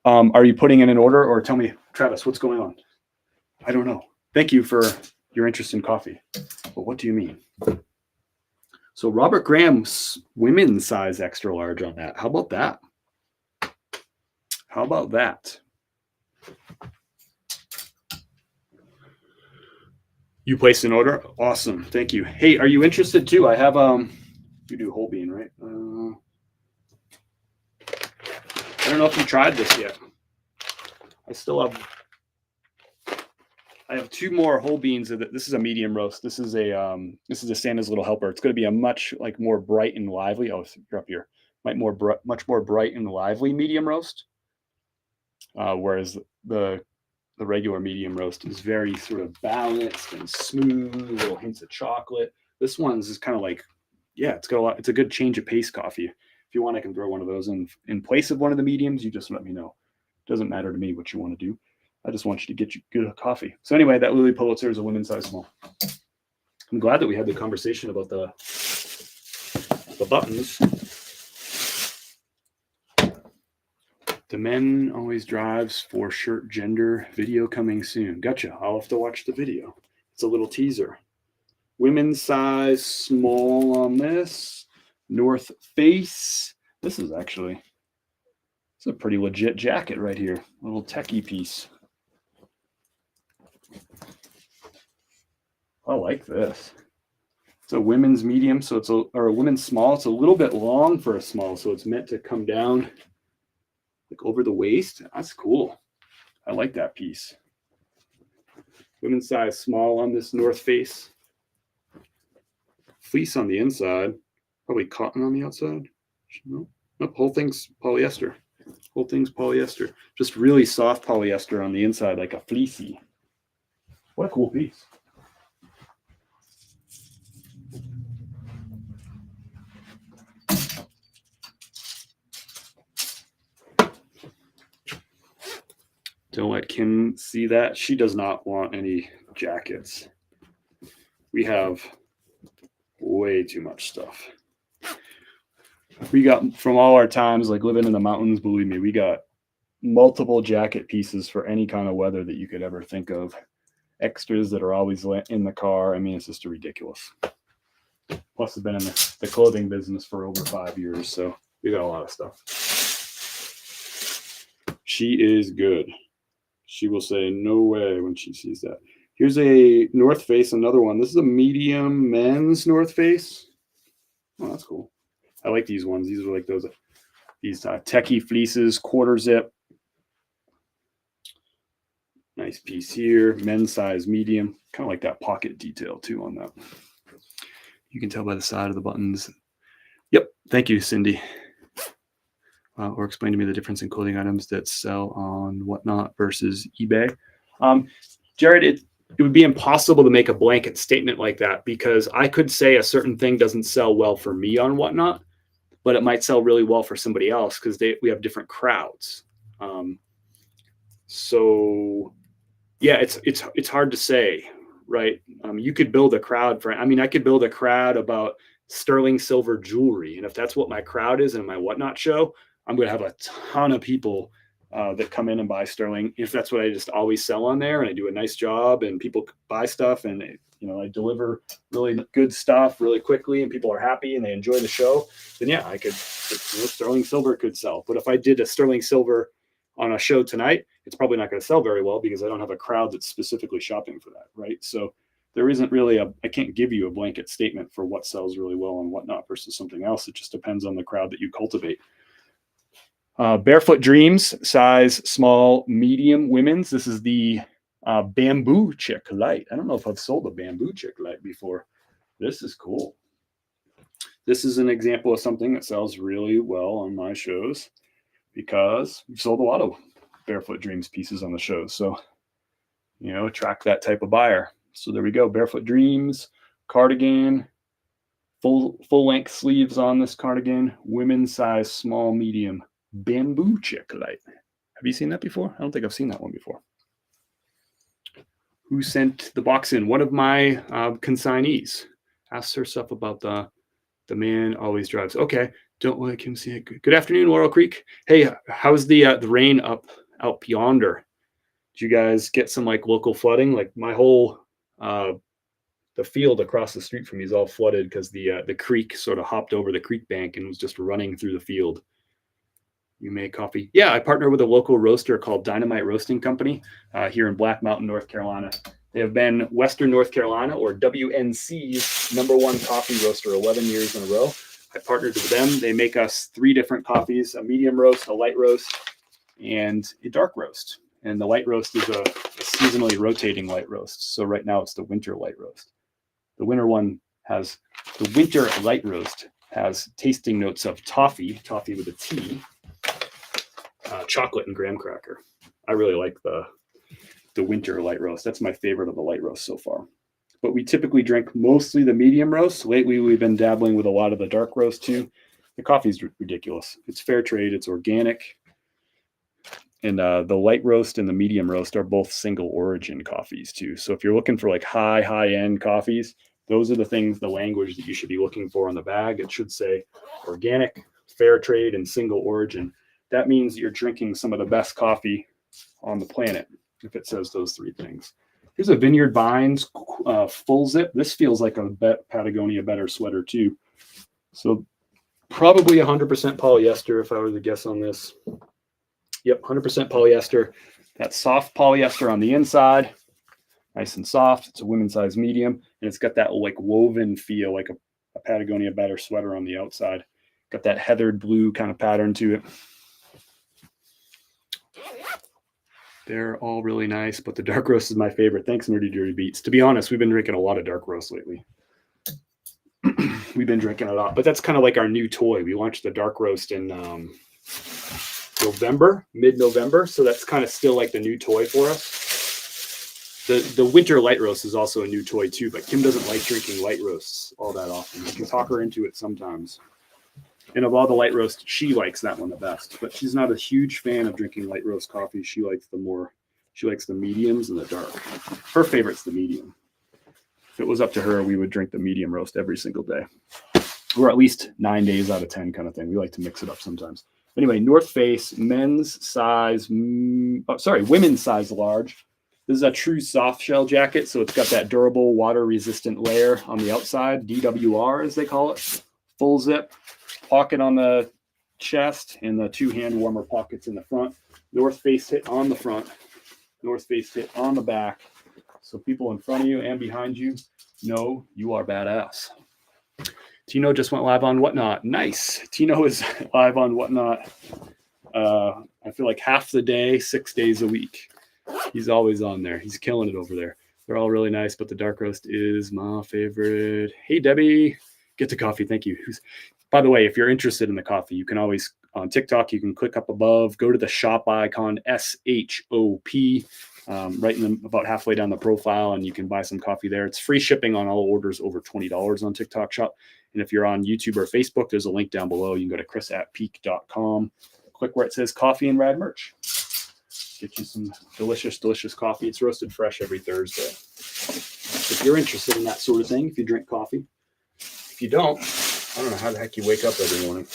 Are you putting in an order, or tell me, Travis, what's going on? I don't know. Thank you for your interest in coffee. But what do you mean? So Robert Graham's women's size extra large on that. How about that? How about that? You placed an order? Awesome. Thank you. Hey, are you interested too? I have you do whole bean, right? I don't know if you tried this yet. I have 2 more whole beans. This is a medium roast. This is a Santa's Little Helper. It's going to be a much more bright and lively. Oh, you're up here. Much more bright and lively medium roast. Whereas the regular medium roast is very sort of balanced and smooth, little hints of chocolate. This one's is kind of like, yeah, it's a good change of pace coffee. If you want, I can throw one of those in place of one of the mediums. You just let me know. It doesn't matter to me what you want to do. I just want you to get you good coffee. So anyway, that Lily Pulitzer is a women's size small. I'm glad that we had the conversation about the buttons. The men always drives for shirt gender video coming soon. Gotcha. I'll have to watch the video. It's a little teaser. Women's size small on this. North Face. This is actually, it's a pretty legit jacket right here. A little techie piece. I like this. It's a women's medium, so or a women's small. It's a little bit long for a small, so it's meant to come down like over the waist. That's cool. I like that piece. Women's size small on this North Face. Fleece on the inside. Probably cotton on the outside. Nope, whole thing's polyester. Whole thing's polyester. Just really soft polyester on the inside, like a fleecy. What a cool piece. Don't let Kim see that. She does not want any jackets. We have way too much stuff. We got, from all our times like living in the mountains, believe me, we got multiple jacket pieces for any kind of weather that you could ever think of. Extras that are always in the car. I mean, it's just ridiculous. Plus, I've been in the clothing business for over 5 years, so we got a lot of stuff. She is good. She will say no way when she sees that. Here's a North Face, another one. This is a medium men's North Face. Oh, that's cool. I like these ones. These are like these techie fleeces, quarter zip. Nice piece here. Men's size medium. Kind of like that pocket detail too on that. You can tell by the side of the buttons. Yep. Thank you, Cindy. or explain to me the difference in clothing items that sell on Whatnot versus eBay. Jared, it would be impossible to make a blanket statement like that, because I could say a certain thing doesn't sell well for me on Whatnot, but it might sell really well for somebody else, because we have different crowds. So yeah, it's hard to say, right? You could build a crowd for. I mean, I could build a crowd about sterling silver jewelry, and if that's what my crowd is in my Whatnot show, I'm going to have a ton of people that come in and buy sterling. If that's what I just always sell on there, and I do a nice job, and people buy stuff, and I deliver really good stuff really quickly, and people are happy and they enjoy the show, then yeah, I could. Sterling silver could sell. But if I did a sterling silver on a show tonight, it's probably not going to sell very well, because I don't have a crowd that's specifically shopping for that, right? So there isn't really I can't give you a blanket statement for what sells really well and whatnot versus something else. It just depends on the crowd that you cultivate. Barefoot Dreams, size small, medium, women's. This is the Bamboo Chick Light. I don't know if I've sold a Bamboo Chick Light before. This is cool. This is an example of something that sells really well on my shows, because we've sold a lot of Barefoot Dreams pieces on the show. So, attract that type of buyer. So there we go. Barefoot Dreams, cardigan, full length sleeves on this cardigan, women's size, small, medium, Bamboo Chick Light. Have you seen that before? I don't think I've seen that one before. Who sent the box in? One of my consignees. Asks herself about the man always drives. Okay. Don't like him see it. Good afternoon, Laurel Creek. Hey, how's the rain out yonder? Did you guys get some local flooding? Like my whole the field across the street from me is all flooded because the creek sort of hopped over the creek bank and was just running through the field. You make coffee? Yeah, I partner with a local roaster called Dynamite Roasting Company here in Black Mountain, North Carolina. They have been Western North Carolina, or WNC's #1 coffee roaster 11 years in a row. I partnered with them. They make us 3 different coffees: a medium roast, a light roast, and a dark roast. And the light roast is a seasonally rotating light roast. So right now it's the winter light roast. The winter light roast has tasting notes of toffee with a T, chocolate, and graham cracker. I really like the winter light roast. That's my favorite of the light roast so far. But we typically drink mostly the medium roast. Lately, we've been dabbling with a lot of the dark roast too. The coffee is ridiculous. It's fair trade. It's organic. And the light roast and the medium roast are both single origin coffees too. So if you're looking for high end coffees, those are the language that you should be looking for on the bag. It should say organic, fair trade, and single origin. That means you're drinking some of the best coffee on the planet if it says those 3 things. Here's a Vineyard Vines full zip. This feels like a Patagonia Better sweater too. So probably 100% polyester if I were to guess on this. Yep, 100% polyester. That soft polyester on the inside, nice and soft. It's a women's size medium, and it's got that woven feel, like a Patagonia Better sweater on the outside. Got that heathered blue kind of pattern to it. They're all really nice, but the dark roast is my favorite. Thanks, Nerdy Dirty Beats. To be honest, we've been drinking a lot of dark roast lately. We've been drinking a lot, but that's kind of like our new toy. We launched the dark roast in mid-November. So that's kind of still like the new toy for us. The winter light roast is also a new toy too, but Kim doesn't like drinking light roasts all that often. I can talk her into it sometimes. And of all the light roast, she likes that one the best, but she's not a huge fan of drinking light roast coffee. She likes the mediums and the dark. Her favorite's the medium. If it was up to her, we would drink the medium roast every single day, or at least 9 days out of 10 kind of thing. We like to mix it up sometimes. Anyway, North Face, women's size large. This is a true soft shell jacket, so it's got that durable, water-resistant layer on the outside, DWR as they call it. Full zip, pocket on the chest, and the 2 hand warmer pockets in the front. North Face hit on the front, North Face hit on the back, so people in front of you and behind you know you are badass. Tino just went live on Whatnot. Nice. Tino is live on Whatnot. I feel like half the day, 6 days a week. He's always on there. He's killing it over there. They're all really nice, but the dark roast is my favorite. Hey, Debbie. Get the coffee. Thank you. By the way, if you're interested in the coffee, you can always on TikTok, you can click up above, go to the shop icon, SHOP, right about halfway down the profile, and you can buy some coffee there. It's free shipping on all orders over $20 on TikTok Shop. And if you're on YouTube or Facebook, there's a link down below. You can go to chris@peak.com, click where it says coffee and rad merch. Get you some delicious, delicious coffee. It's roasted fresh every Thursday. If you're interested in that sort of thing, if you drink coffee. If you don't, I don't know how the heck you wake up every morning.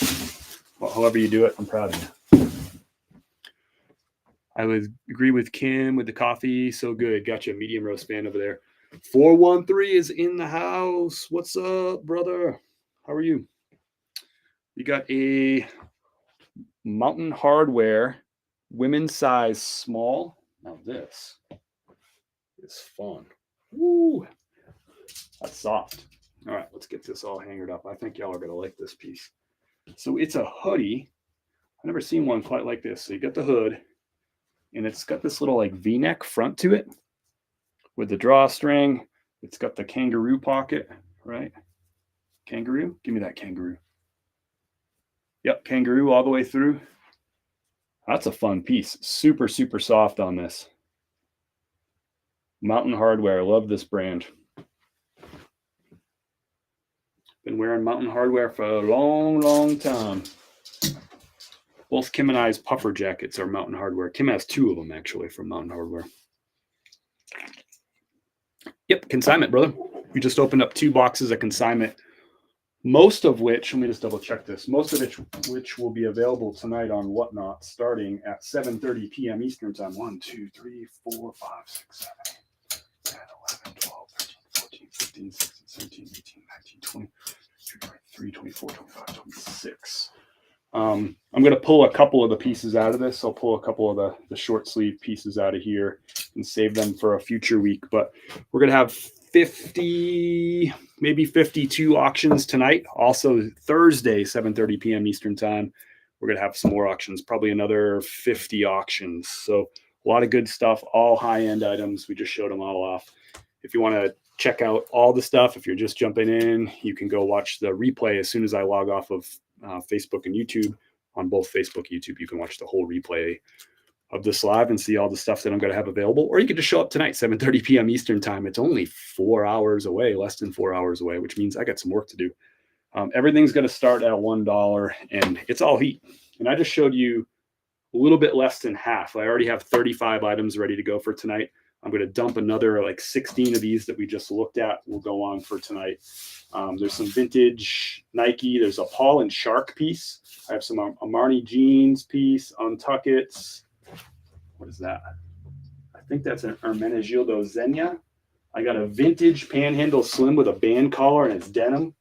Well, however you do it, I'm proud of you. I would agree with Kim with the coffee. So good. Got you a medium roast fan over there. 413 is in the house. What's up, brother? How are you? You got a Mountain Hardwear women's size small. Now this is fun. Woo! That's soft. All right, let's get this all hangered up. I think y'all are going to like this piece. So it's a hoodie. I've never seen one quite like this. So you got the hood, and it's got this little like V-neck front to it with the drawstring. It's got the kangaroo pocket, right? Kangaroo? Give me that kangaroo. Yep, kangaroo all the way through. That's a fun piece. Super, super soft on this. Mountain Hardwear. Love this brand. Been wearing Mountain Hardwear for a long, long time. Both Kim and I's puffer jackets are Mountain Hardwear. Kim has two of them, actually, from Mountain Hardwear. Yep, consignment, brother. We just opened up 2 boxes of consignment. Most of which, let me just double check this, most of which will be available tonight on Whatnot, starting at 7:30 p.m. Eastern Time. 1, 2, 3, 4, 5, 6, 7, 8, 10, 11, 12, 13, 14, 15, 16, 17, 18, 19, 20, 23, 24, 25, 26. I'm going to pull a couple of the pieces out of this. I'll pull a couple of the short sleeve pieces out of here and save them for a future week. But we're going to have 50, maybe 52 auctions tonight. Also Thursday, 7:30 p.m. Eastern Time, we're going to have some more auctions, probably another 50 auctions. So a lot of good stuff, all high-end items. We just showed them all off. If you want to check out all the stuff, if you're just jumping in, you can go watch the replay as soon as I log off of Facebook and YouTube. On both Facebook and YouTube, you can watch the whole replay of this live and see all the stuff that I'm going to have available. Or you can just show up tonight, 7:30 p.m. Eastern Time. It's only 4 hours away, less than 4 hours away, which means I got some work to do. Everything's going to start at $1, and it's all heat. And I just showed you a little bit less than half. I already have 35 items ready to go for tonight. I'm going to dump another like 16 of these that we just looked at. Will go on for tonight. There's some vintage Nike. There's a Paul and Shark piece. I have some Armani jeans piece, Untuckits. What is that? I think that's an Hermenegildo Zegna. I got a vintage Panhandle Slim with a band collar and it's denim.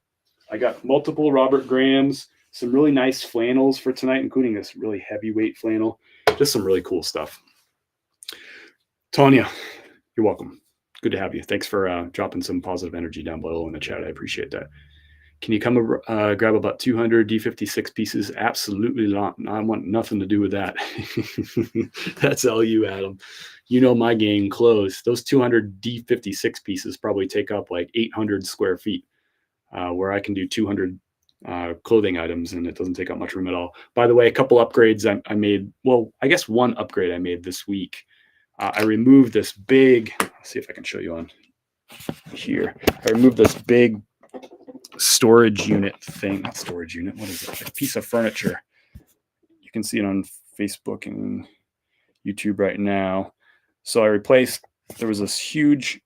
I got multiple Robert Grahams, some really nice flannels for tonight, including this really heavyweight flannel. Just some really cool stuff. Tanya, you're welcome. Good to have you. Thanks for dropping some positive energy down below in the chat. I appreciate that. Can you come grab about 200 D56 pieces? Absolutely not. I want nothing to do with that. That's all you, Adam. You know my game close. Those 200 D56 pieces probably take up like 800 square feet, where I can do 200 clothing items and it doesn't take up much room at all. By the way, a couple upgrades I made. Well, I guess one upgrade I made this week. I removed this big, let's see if I can show you on here. I removed this big storage unit thing, not storage unit, what is it? A piece of furniture. You can see it on Facebook and YouTube right now. So I replaced, there was this huge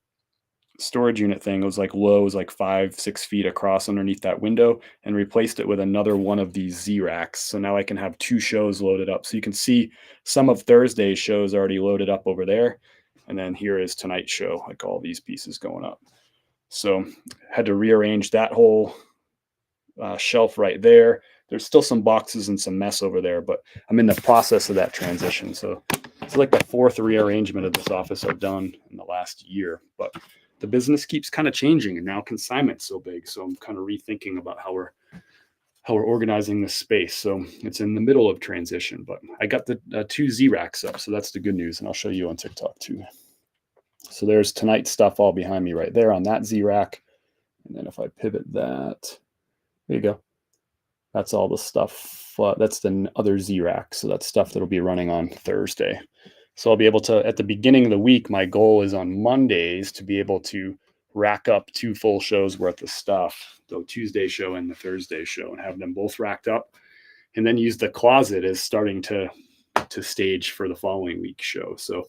storage unit thing. It was like low, it was like 5-6 feet across underneath that window, and replaced it with another one of these Z racks. So now I can have 2 shows loaded up. So you can see some of Thursday's shows already loaded up over there. And then here is tonight's show, like all these pieces going up. So had to rearrange that whole shelf right there. There's still some boxes and some mess over there, but I'm in the process of that transition. So it's like the 4th rearrangement of this office I've done in the last year, but the business keeps kind of changing, and now consignment's so big. So I'm kind of rethinking about how we're organizing this space. So it's in the middle of transition, but I got the 2 Z racks up. So that's the good news. And I'll show you on TikTok too. So there's tonight's stuff all behind me right there on that Z rack. And then if I pivot that, there you go. That's all the stuff. That's the other Z-Rack. So that's stuff that'll be running on Thursday. So I'll be able to, at the beginning of the week, my goal is on Mondays to be able to rack up 2 full shows worth of stuff, the Tuesday show and the Thursday show, and have them both racked up, and then use the closet as starting to stage for the following week's show. So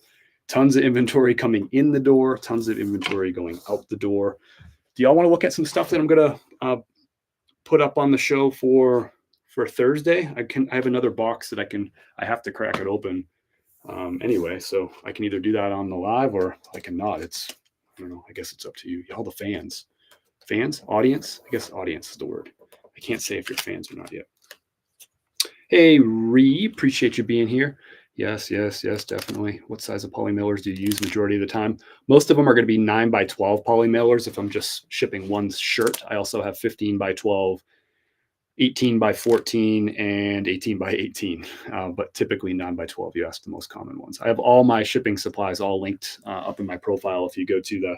tons of inventory coming in the door, tons of inventory going out the door. Do y'all want to look at some stuff that I'm going to put up on the show for Thursday? I have another box that I have to crack it open anyway, so I can either do that on the live or I can not. I don't know. I guess it's up to you. Y'all, the fans, audience. I guess audience is the word. I can't say if you're fans or not yet. Hey, appreciate you being here. Yes, definitely. What size of poly mailers do you use majority of the time? Most of them are going to be 9x12 poly mailers if I'm just shipping one shirt. I also have 15x12, 18x14, and 18x18, but typically 9x12. You asked the most common ones. I have all my shipping supplies all linked up in my profile. If you go to the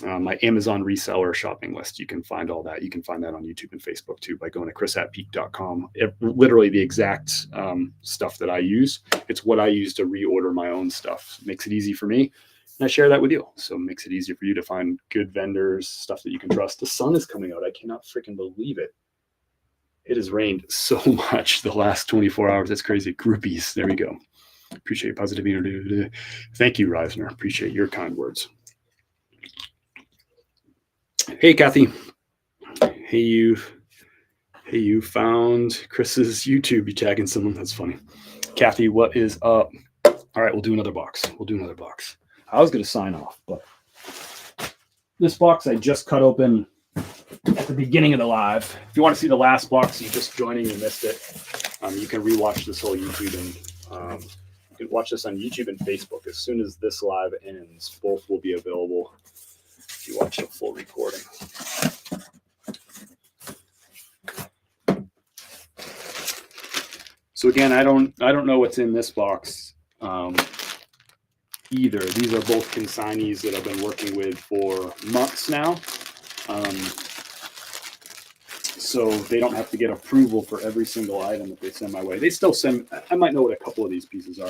my Amazon reseller shopping list, you can find all that. You can find that on YouTube and Facebook too by going to chris@peak.com. Literally the exact stuff that I use. It's what I use to reorder my own stuff. It makes it easy for me, and I share that with you. So it makes it easier for you to find good vendors, stuff that you can trust. The sun is coming out. I cannot freaking believe it. It has rained so much the last 24 hours. That's crazy. Groupies. There we go. Appreciate positivity. Thank you, Reisner. Appreciate your kind words. Hey, Kathy. Hey, you found Chris's YouTube. You tagging someone? That's funny. Kathy, what is up? All right, we'll do another box. I was going to sign off, but this box I just cut open at the beginning of the live. If you want to see the last box, you're just joining and missed it. You can rewatch this whole YouTube, and you can watch this on YouTube and Facebook. As soon as this live ends, both will be available if you watch the full recording. So again, I don't know what's in this box either. These are both consignees that I've been working with for months now. So they don't have to get approval for every single item that they send my way. They still send, I might know what a couple of these pieces are.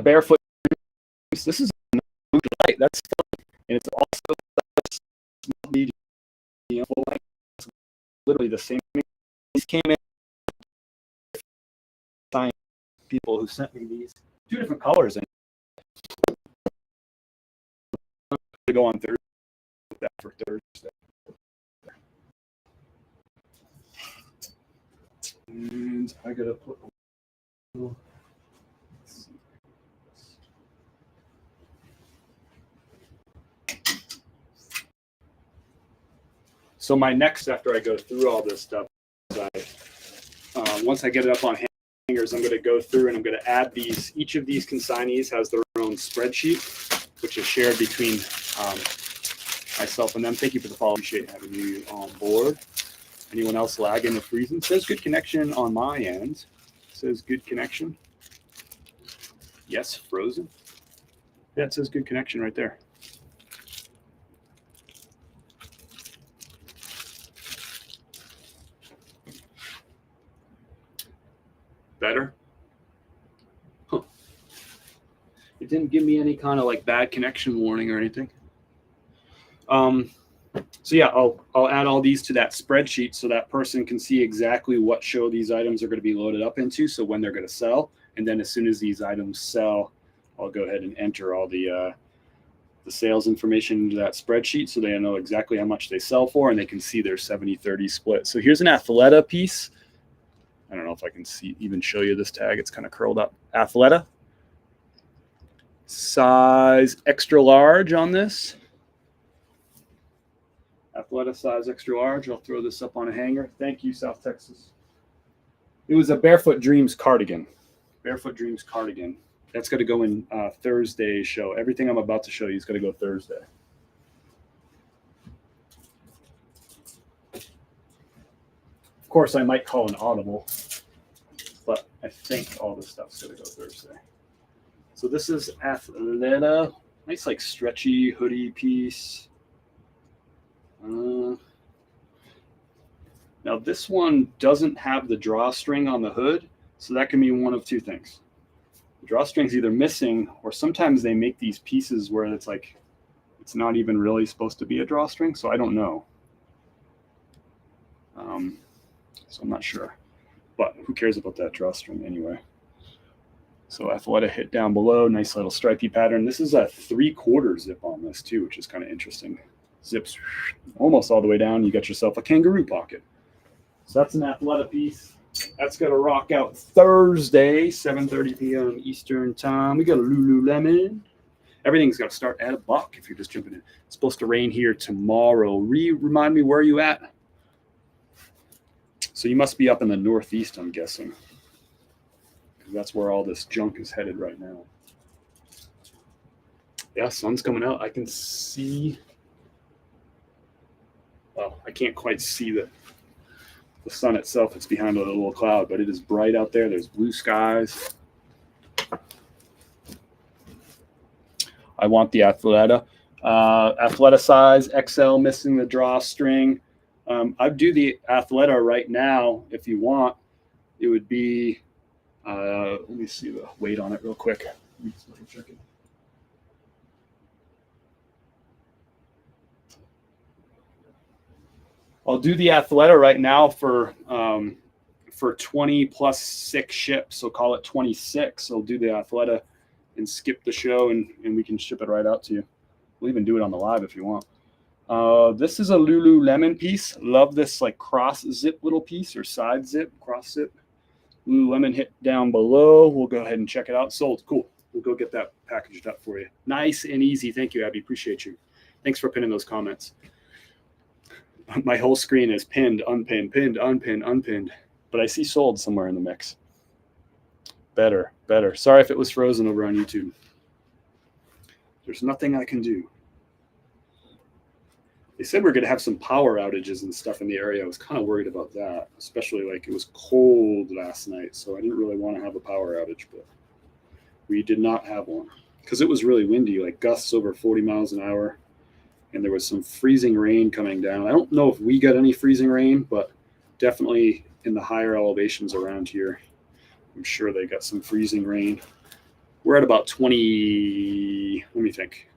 Barefoot. This is light. That's fun. And it's also medium. It's literally the same. These came in. People who sent me these 2 different colors, and to go on Thursday. That for Thursday. And I gotta put. So my next, after I go through all this stuff, once I get it up on hangers, I'm going to go through and I'm going to add these. Each of these consignees has their own spreadsheet, which is shared between myself and them. Thank you for the follow. Appreciate having you on board. Anyone else lagging or freezing? It says good connection on my end. It says good connection. Yes, frozen. Yeah, it says good connection right there. Better? Huh. It didn't give me any kind of like bad connection warning or anything. So yeah, I'll add all these to that spreadsheet so that person can see exactly what show these items are going to be loaded up into, so when they're going to sell. And then as soon as these items sell, I'll go ahead and enter all the sales information into that spreadsheet so they know exactly how much they sell for, and they can see their 70-30 split. So here's an Athleta piece. I don't know if I can even show you this tag. It's kind of curled up. Athleta. Size extra large on this. Athleta size extra large. I'll throw this up on a hanger. Thank you, South Texas. It was a Barefoot Dreams cardigan. Barefoot Dreams cardigan. That's got to go in Thursday's show. Everything I'm about to show you is going to go Thursday. Of course, I might call an audible, but I think all this stuff's going to go Thursday. So this is Athleta. Nice, like, stretchy hoodie piece. Now, this one doesn't have the drawstring on the hood, so that can mean one of two things. The drawstring's either missing, or sometimes they make these pieces where it's like it's not even really supposed to be a drawstring, so I don't know. So I'm not sure, but who cares about that drawstring anyway? So Athleta hit down below, nice little stripy pattern. This is a 3/4 zip on this too, which is kind of interesting. Zips almost all the way down. You got yourself a kangaroo pocket. So that's an Athleta piece. That's going to rock out Thursday, 7:30 p.m. Eastern time. We got a Lululemon. Everything's got to start at $1 if you're just jumping in. It's supposed to rain here tomorrow. Remind me, where are you at? So you must be up in the Northeast, I'm guessing. Because that's where all this junk is headed right now. Yeah, sun's coming out. I can see. Well, I can't quite see the sun itself. It's behind a little cloud, but it is bright out there. There's blue skies. I want the Athleta. Athleta size XL, missing the drawstring. I'd do the Athleta right now if you want. It would be, let me see the weight on it real quick. Let me just double check it. I'll do the Athleta right now for 20 plus 6 ships. So call it 26. I'll do the Athleta and skip the show, and we can ship it right out to you. We'll even do it on the live if you want. This is a Lululemon piece. Love this like cross zip little piece, or side zip, cross zip. Lululemon hit down below. We'll go ahead and check it out. Sold. Cool. We'll go get that packaged up for you. Nice and easy. Thank you, Abby. Appreciate you. Thanks for pinning those comments. My whole screen is pinned, unpinned, pinned, unpinned, unpinned. But I see sold somewhere in the mix. Better. Sorry if it was frozen over on YouTube. There's nothing I can do. They said we're going to have some power outages and stuff in the area. I was kind of worried about that, especially like it was cold last night, so I didn't really want to have a power outage, but we did not have one because it was really windy, like gusts over 40 miles an hour, and there was some freezing rain coming down. I don't know if we got any freezing rain, but definitely in the higher elevations around here, I'm sure they got some freezing rain. We're at about 20, let me think.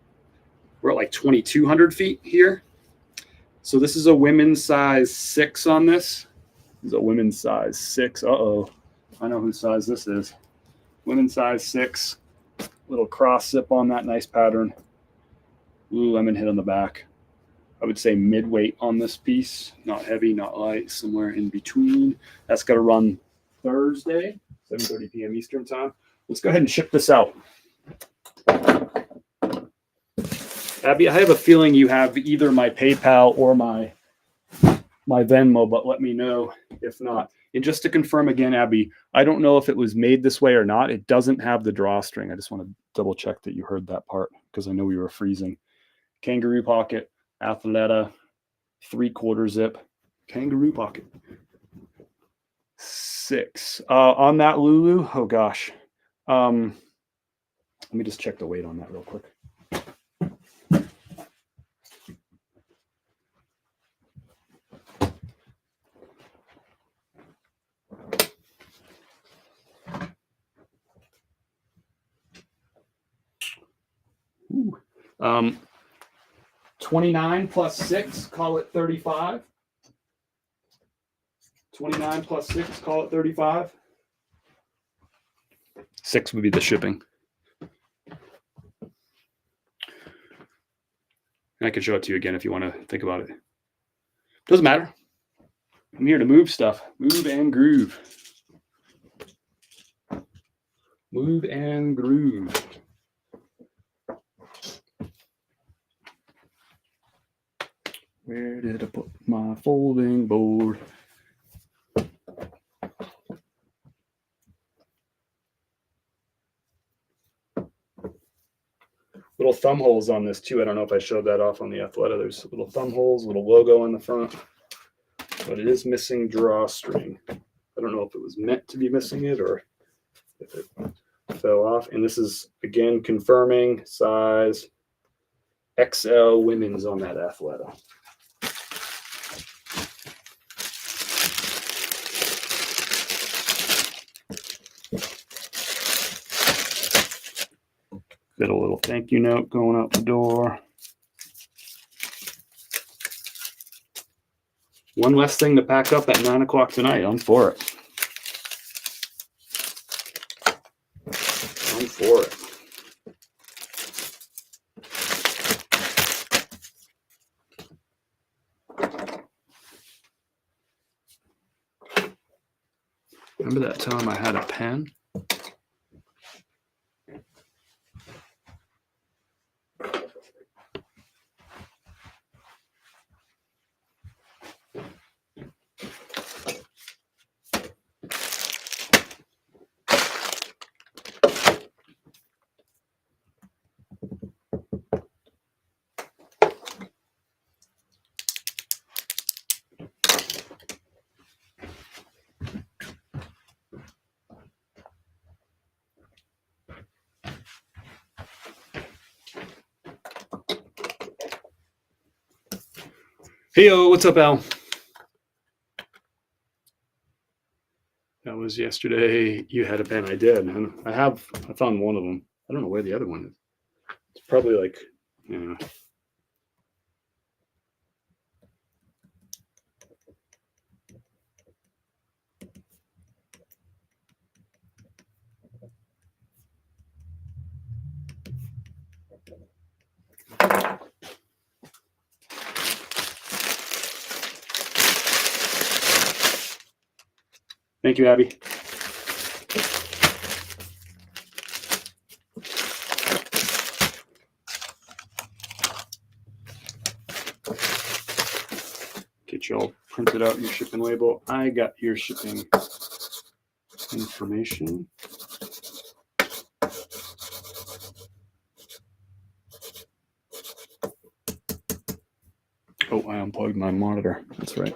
We're at like 2,200 feet here. So this is a women's size 6 on this. This is a women's size 6. Uh-oh. I know whose size this is. Women's size 6. Little cross zip on that nice pattern. Lululemon hit on the back. I would say mid-weight on this piece. Not heavy, not light, somewhere in between. That's going to run Thursday, 7:30 p.m. Eastern time. Let's go ahead and ship this out. Abby, I have a feeling you have either my PayPal or my Venmo, but let me know if not. And just to confirm again, Abby, I don't know if it was made this way or not. It doesn't have the drawstring. I just want to double check that you heard that part because I know we were freezing. Kangaroo pocket, Athleta, 3/4 zip, kangaroo pocket. 6. On that Lulu, oh gosh. Let me just check the weight on that real quick. Ooh. 29 plus 6, call it 35. 29 plus 6, call it 35. 6 would be the shipping. I can show it to you again if you want to think about it. Doesn't matter. I'm here to move stuff. Move and groove. Move and groove. Where did I put my folding board? Little thumb holes on this too. I don't know if I showed that off on the Athleta. There's little thumb holes, little logo on the front, but it is missing drawstring. I don't know if it was meant to be missing it or if it fell off. And this is, again, confirming size XL women's on that Athleta. Got a little thank you note going out the door. One less thing to pack up at 9 o'clock tonight. I'm for it. I'm for it. Remember that time I had a pen? Hey-o, what's up, Al? That was yesterday. You had a pen. I did. And I found one of them. I don't know where the other one is. It's probably like, yeah. Thank you, Abby. Get you all printed out your shipping label. I got your shipping information. Oh, I unplugged my monitor. That's right.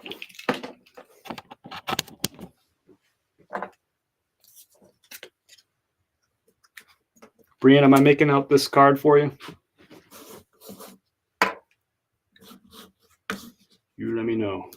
Brianna, am I making out this card for you? You let me know.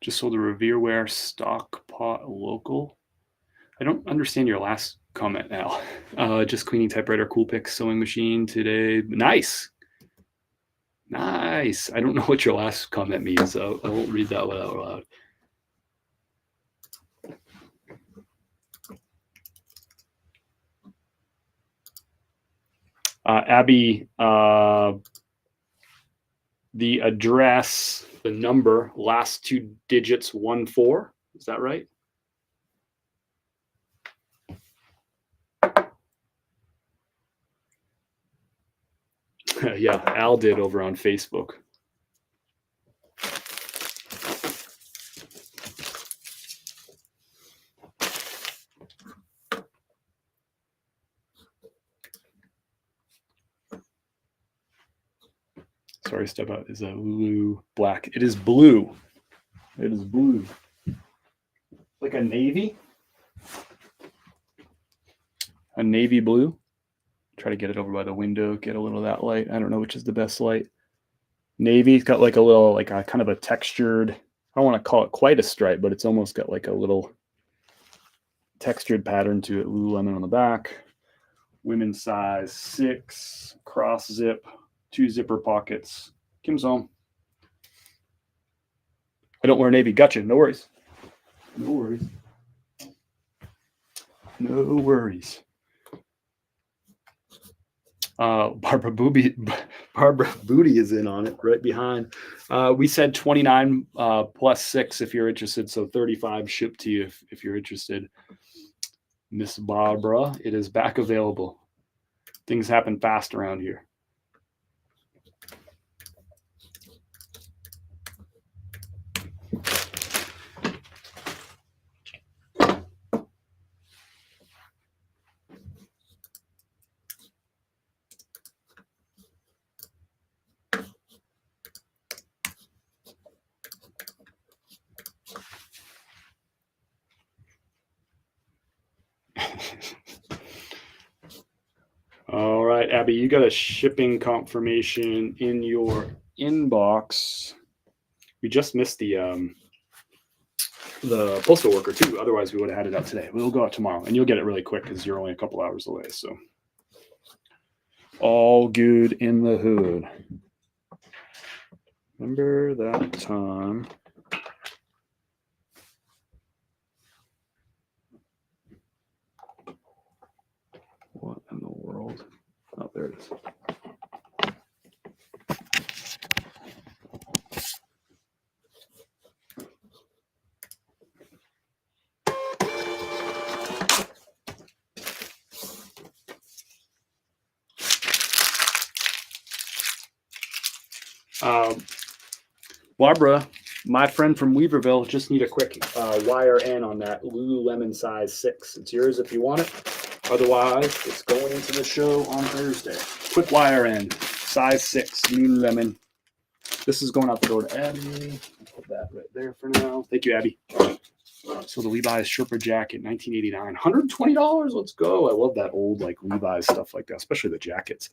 Just sold a Revereware stock pot local. I don't understand your last comment now. Just cleaning typewriter, Coolpix sewing machine today. Nice. Nice. I don't know what your last comment means, so I won't read that one out loud. Abby, the address, the number, last two digits, 14. Is that right? Yeah, Al did over on Facebook. Sorry, step out. Is a Lulu black? It is blue. It is blue. Like a navy. A navy blue. Try to get it over by the window. Get a little of that light. I don't know which is the best light. Navy's got like a little, like a kind of a textured. I don't want to call it quite a stripe, but it's almost got like a little textured pattern to it. Lululemon on the back. Women's size 6. Cross zip. 2 zipper pockets. Kim's home. I don't wear navy. Gotcha. No worries. No worries. No worries. Barbara Booty is in on it right behind. We said 29 plus 6 if you're interested, so 35 shipped to you if you're interested. Miss Barbara, it is back available. Things happen fast around here. All right, Abby, you got a shipping confirmation in your inbox. We just missed the postal worker too. Otherwise, we would have had it out today. We'll go out tomorrow, and you'll get it really quick because you're only a couple hours away. So all good in the hood. Remember that time? What in the world? Oh, there it is. Barbara, my friend from Weaverville, just need a quick wire in on that Lululemon size 6. It's yours if you want it. Otherwise, it's going into the show on Thursday. Quick wire in, size 6, Lululemon. This is going out the door to Abby. I'll put that right there for now. Thank you, Abby. So the Levi's Sherpa jacket, 1989, $120. Let's go. I love that old like Levi's stuff like that, especially the jackets.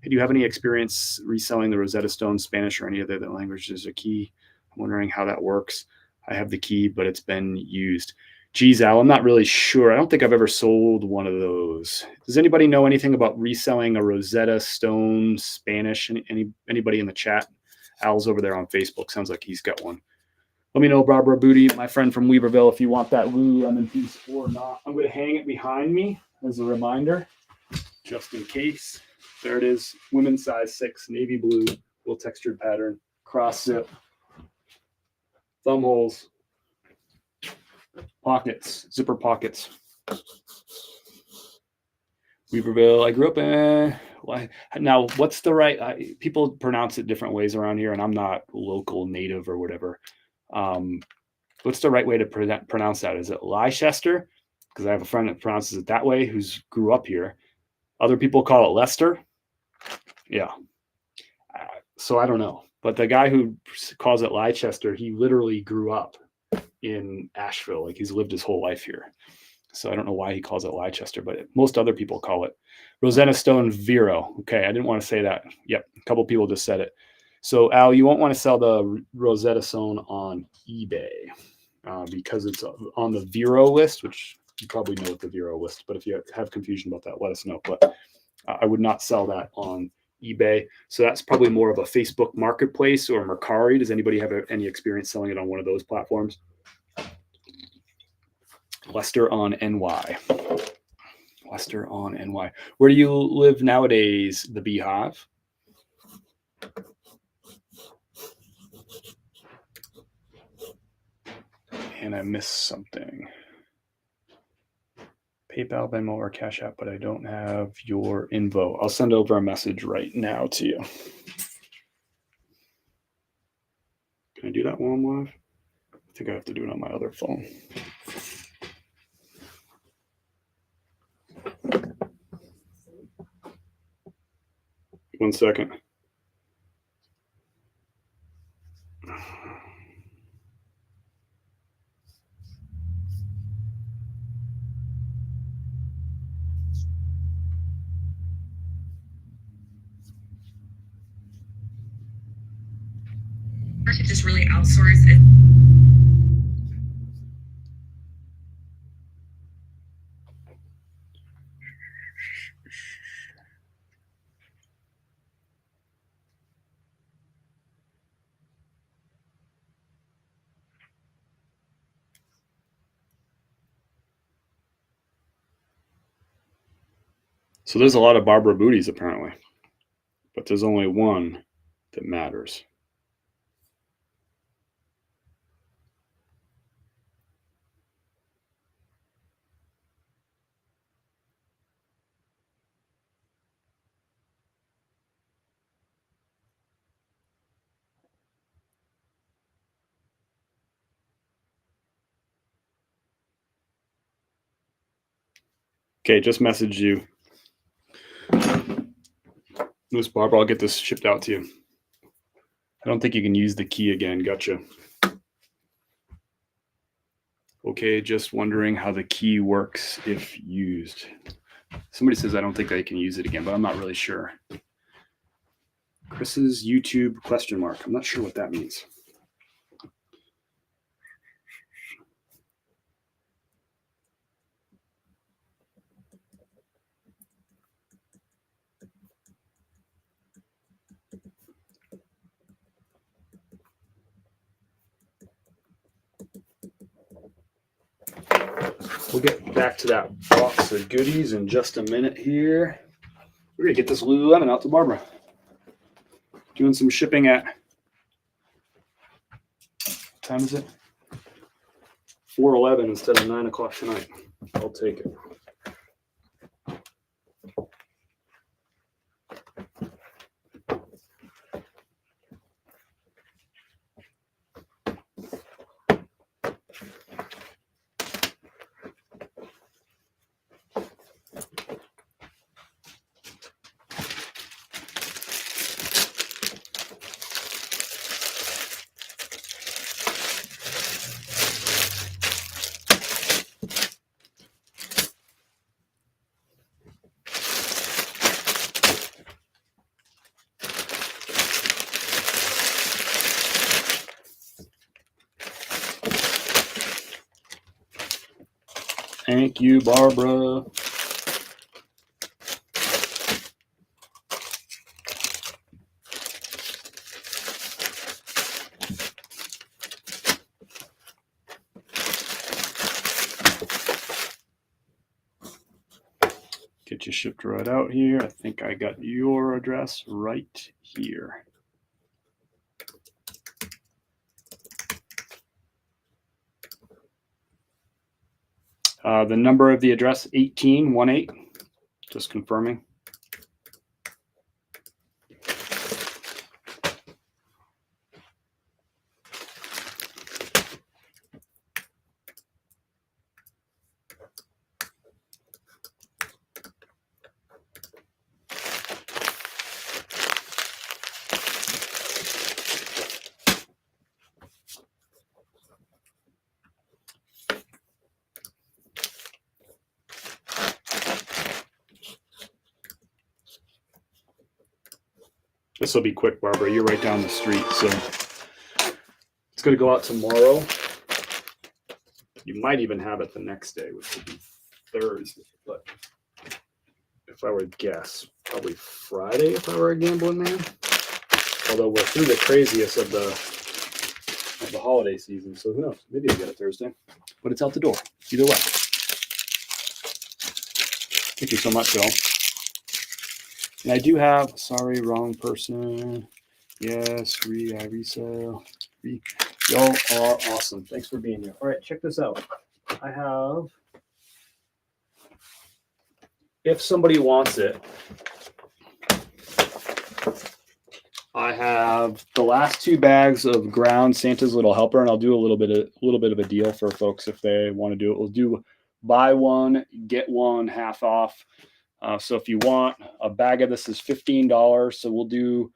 Hey, do you have any experience reselling the Rosetta Stone Spanish or any other languages or key? I'm wondering how that works. I have the key, but it's been used. Geez, Al, I'm not really sure. I don't think I've ever sold one of those. Does anybody know anything about reselling a Rosetta Stone Spanish? Anybody in the chat? Al's over there on Facebook. Sounds like he's got one. Let me know, Barbara Booty, my friend from Weaverville, if you want that Lululemon piece or not. I'm going to hang it behind me as a reminder, just in case. There it is, women's size 6, navy blue, little textured pattern, cross zip, thumb holes, pockets, zipper pockets. Weaverville, I grew up in. Now, what's the right? People pronounce it different ways around here, and I'm not local native or whatever. What's the right way to pronounce that? Is it Leicester? Because I have a friend that pronounces it that way who's grew up here. Other people call it Leicester. Yeah. So I don't know. But the guy who calls it Leicester, he literally grew up in Asheville. Like he's lived his whole life here. So I don't know why he calls it Leicester, but most other people call it Rosetta Stone Vero. Okay, I didn't want to say that. Yep, a couple people just said it. So Al, you won't want to sell the Rosetta Stone on eBay because it's on the Vero list, which you probably know what the Vero list. But if you have confusion about that, let us know. But I would not sell that on eBay. So that's probably more of a Facebook Marketplace or Mercari. Does anybody have any experience selling it on one of those platforms? Lester on NY. Lester on NY. Where do you live nowadays, the Beehive? And I missed something. PayPal, Venmo, or Cash App, but I don't have your info. I'll send over a message right now to you. Can I do that while I'm live? I think I have to do it on my other phone. One second. To just really outsource it. So there's a lot of Barbara booties apparently, but there's only one that matters. Okay, just messaged you. Miss Barbara, I'll get this shipped out to you. I don't think you can use the key again. Gotcha. Okay, just wondering how the key works if used. Somebody says I don't think I can use it again, but I'm not really sure. Chris's YouTube question mark. I'm not sure what that means. We'll get back to that box of goodies in just a minute here. We're gonna get this Lululemon out to Barbara. Doing some shipping at, what time is it? 4:11 instead of 9 o'clock tonight. I'll take it. Thank you, Barbara. Get you shipped right out here. I think I got your address right here. The number of the address, 1818, just confirming. This will be quick, Barbara. You're right down the street, so it's going to go out tomorrow. You might even have it the next day, which would be Thursday. But if I were to guess, probably Friday if I were a gambling man. Although we're through the craziest of the holiday season, so who knows? Maybe I'll get it Thursday. But it's out the door. Either way. Thank you so much, y'all. And I do have, sorry, wrong person. Yes, resale. Y'all are awesome. Thanks for being here. All right, check this out. I have, if somebody wants it, I have the last 2 bags of ground Santa's Little Helper, and I'll do a little bit of a deal for folks if they want to do it. We'll do buy one, get one half off. So if you want a bag of this is $15, so we'll do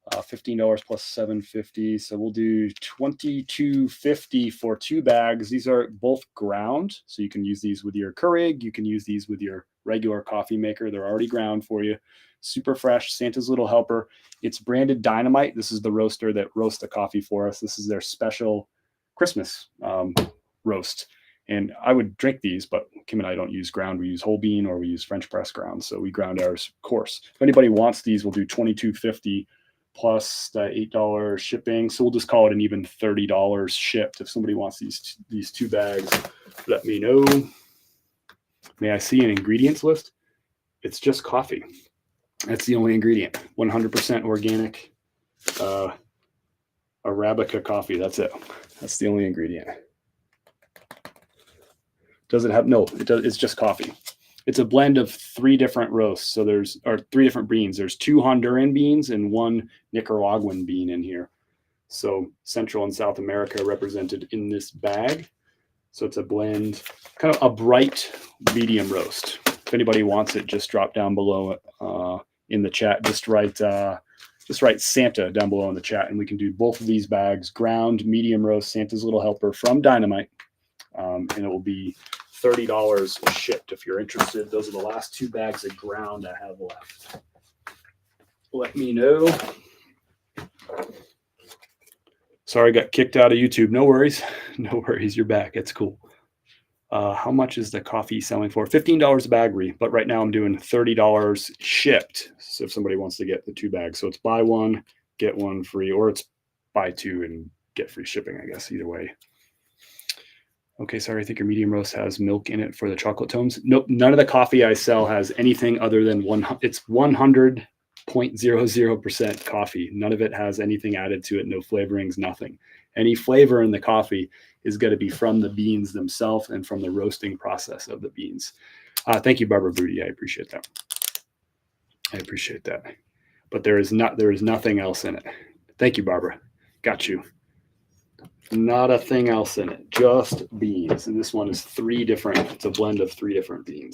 $15 plus $7.50. So we'll do $22.50 for 2 bags. These are both ground, so you can use these with your Keurig. You can use these with your regular coffee maker. They're already ground for you. Super fresh, Santa's Little Helper. It's branded Dynamite. This is the roaster that roasts the coffee for us. This is their special Christmas roast. And I would drink these, but Kim and I don't use ground. We use whole bean or we use French press ground. So we ground ours, of course. If anybody wants these, we'll do $22.50 plus the $8 shipping. So we'll just call it an even $30 shipped. If somebody wants these 2 bags, let me know. May I see an ingredients list? It's just coffee. That's the only ingredient. 100% organic Arabica coffee. That's it. That's the only ingredient. Does it have? No, it does. It's just coffee. It's a blend of 3 different roasts. So there's 3 different beans. There's 2 Honduran beans and 1 Nicaraguan bean in here. So Central and South America represented in this bag. So it's a blend, kind of a bright medium roast. If anybody wants it, just drop down below in the chat. Just write Santa down below in the chat, and we can do both of these bags, ground medium roast, Santa's Little Helper from Dynamite, and it will be $30 shipped if you're interested. Those are the last 2 bags of ground I have left. Let me know. Sorry, I got kicked out of YouTube. No worries. No worries. You're back. It's cool. How much is the coffee selling for? $15 a bag, but right now I'm doing $30 shipped. So if somebody wants to get the 2 bags, so it's buy 1, get 1 free, or it's buy 2 and get free shipping, I guess, either way. Okay, sorry, I think your medium roast has milk in it for the chocolate tones. Nope, none of the coffee I sell has anything other than it's 100.00% coffee. None of it has anything added to it, no flavorings, nothing. Any flavor in the coffee is going to be from the beans themselves and from the roasting process of the beans. Thank you, Barbara Booty. I appreciate that. I appreciate that. But there is nothing else in it. Thank you, Barbara. Got you. Not a thing else in it, just beans. And this one is 3 different, it's a blend of 3 different beans.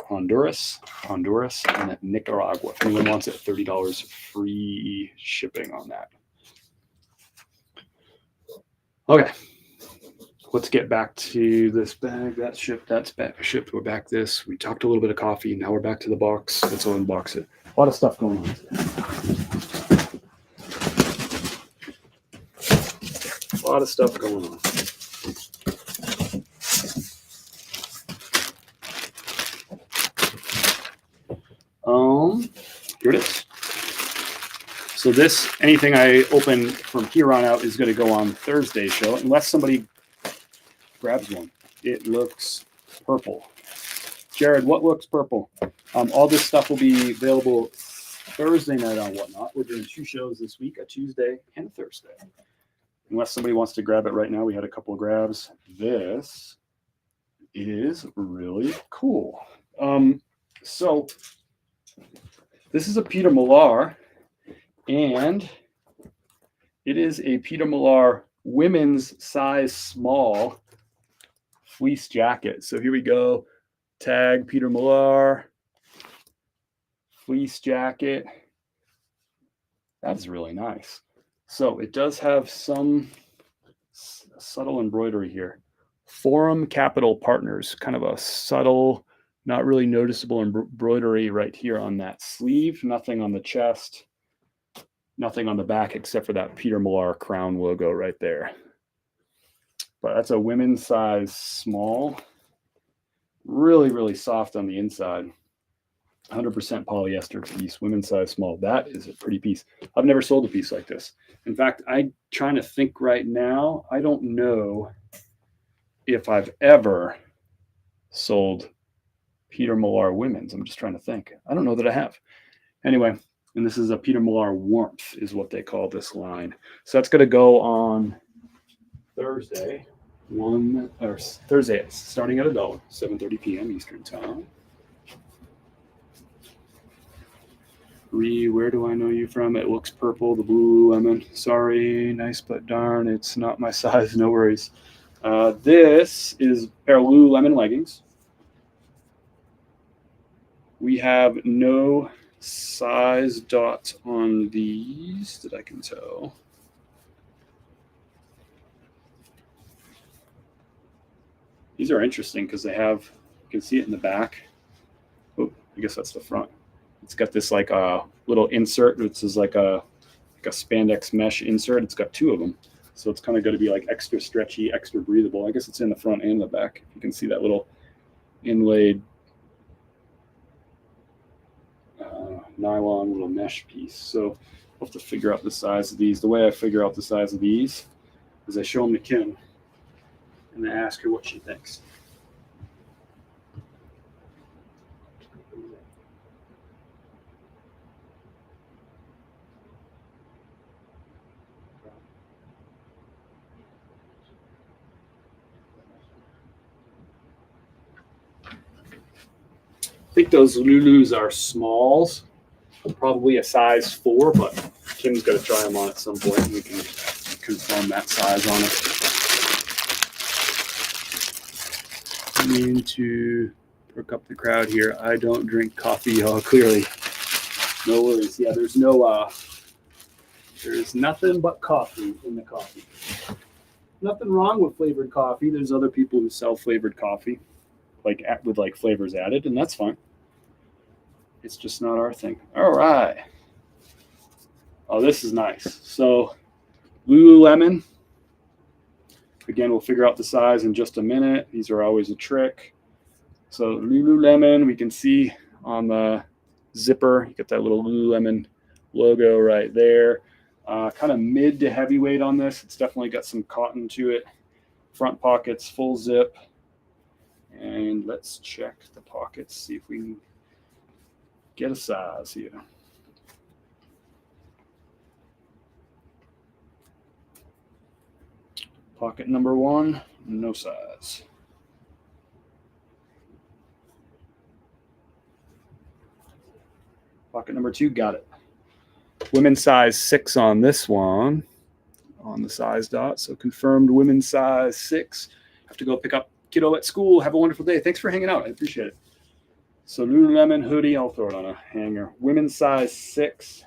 Honduras, and Nicaragua. If anyone wants it, $30 free shipping on that. Okay, let's get back to this bag. That's shipped, that's back shipped. We're back this. We talked a little bit of coffee. Now we're back to the box. Let's unbox it. A lot of stuff going on today. A lot of stuff going on. Here it is. So this, anything I open from here on out is going to go on Thursday's show, unless somebody grabs one. It looks purple. Jared, what looks purple? All this stuff will be available Thursday night on Whatnot. We're doing 2 shows this week, a Tuesday and a Thursday. Unless somebody wants to grab it right now, we had a couple of grabs. This is really cool. So this is a Peter Millar, and it is a Peter Millar women's size small fleece jacket. So here we go. Tag Peter Millar, fleece jacket. That's really nice. So it does have some subtle embroidery here. Forum Capital Partners, kind of a subtle, not really noticeable embroidery right here on that sleeve. Nothing on the chest, nothing on the back except for that Peter Millar crown logo right there. But that's a women's size small. Really, really soft on the inside. 100% polyester piece, women's size small. That is a pretty piece. I've never sold a piece like this. In fact, I'm trying to think right now. I don't know if I've ever sold Peter Millar women's. I'm just trying to think. I don't know that I have. Anyway, and this is a Peter Millar Warmth is what they call this line. So that's going to go on Thursday. Thursday, starting at $1, 7:30 p.m. Eastern Time. Where do I know you from? It looks purple, the blue lemon. Sorry, nice, but darn, it's not my size. No worries. This is our Lululemon leggings. We have no size dots on these that I can tell. These are interesting because they have, you can see it in the back. Oh, I guess that's the front. It's got this like a little insert, which is like a spandex mesh insert. It's got 2 of them. So it's kind of going to be like extra stretchy, extra breathable. I guess it's in the front and the back. You can see that little inlaid nylon little mesh piece. So I'll have to figure out the size of these. The way I figure out the size of these is I show them to Kim and I ask her what she thinks. think those Lulus are smalls, probably a size 4, but Kim's got to try them on at some point and we can confirm that size on it. I mean to perk up the crowd here. I don't drink coffee, clearly. No worries. Yeah, there's nothing but coffee in the coffee. Nothing wrong with flavored coffee. There's other people who sell flavored coffee, with flavors added, and that's fine. It's just not our thing. All right. Oh, this is nice. So Lululemon. Again, we'll figure out the size in just a minute. These are always a trick. So Lululemon, we can see on the zipper, you get that little Lululemon logo right there. Kind of mid to heavyweight on this. It's definitely got some cotton to it. Front pockets, full zip. And let's check the pockets, see if we can get a size here. Pocket number 1, no size. Pocket number 2, got it. Women's size 6 on this one, on the size dot. So confirmed women's size 6. Have to go pick up kiddo at school. Have a wonderful day. Thanks for hanging out. I appreciate it. So Lululemon hoodie, I'll throw it on a hanger. Women's size 6.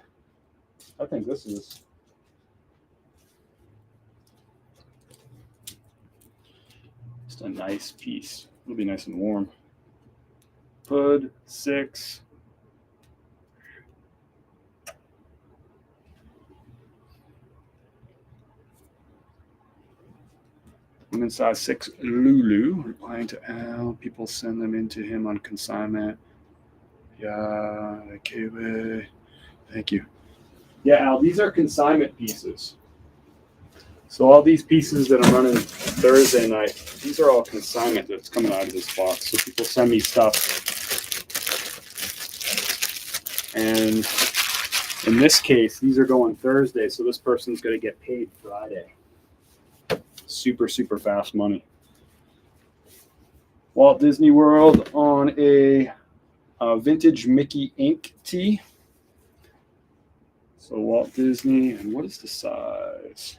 I think this is just a nice piece. It'll be nice and warm. Hood 6. Women's size 6 Lulu. Replying to Al. People send them into him on consignment. Yeah, okay. Thank you. Yeah, Al, these are consignment pieces. So all these pieces that I'm running Thursday night, these are all consignment that's coming out of this box. So people send me stuff. And in this case, these are going Thursday. So this person's going to get paid Friday. Super, super fast money. Walt Disney World on a vintage Mickey ink tee. So Walt Disney, and what is the size?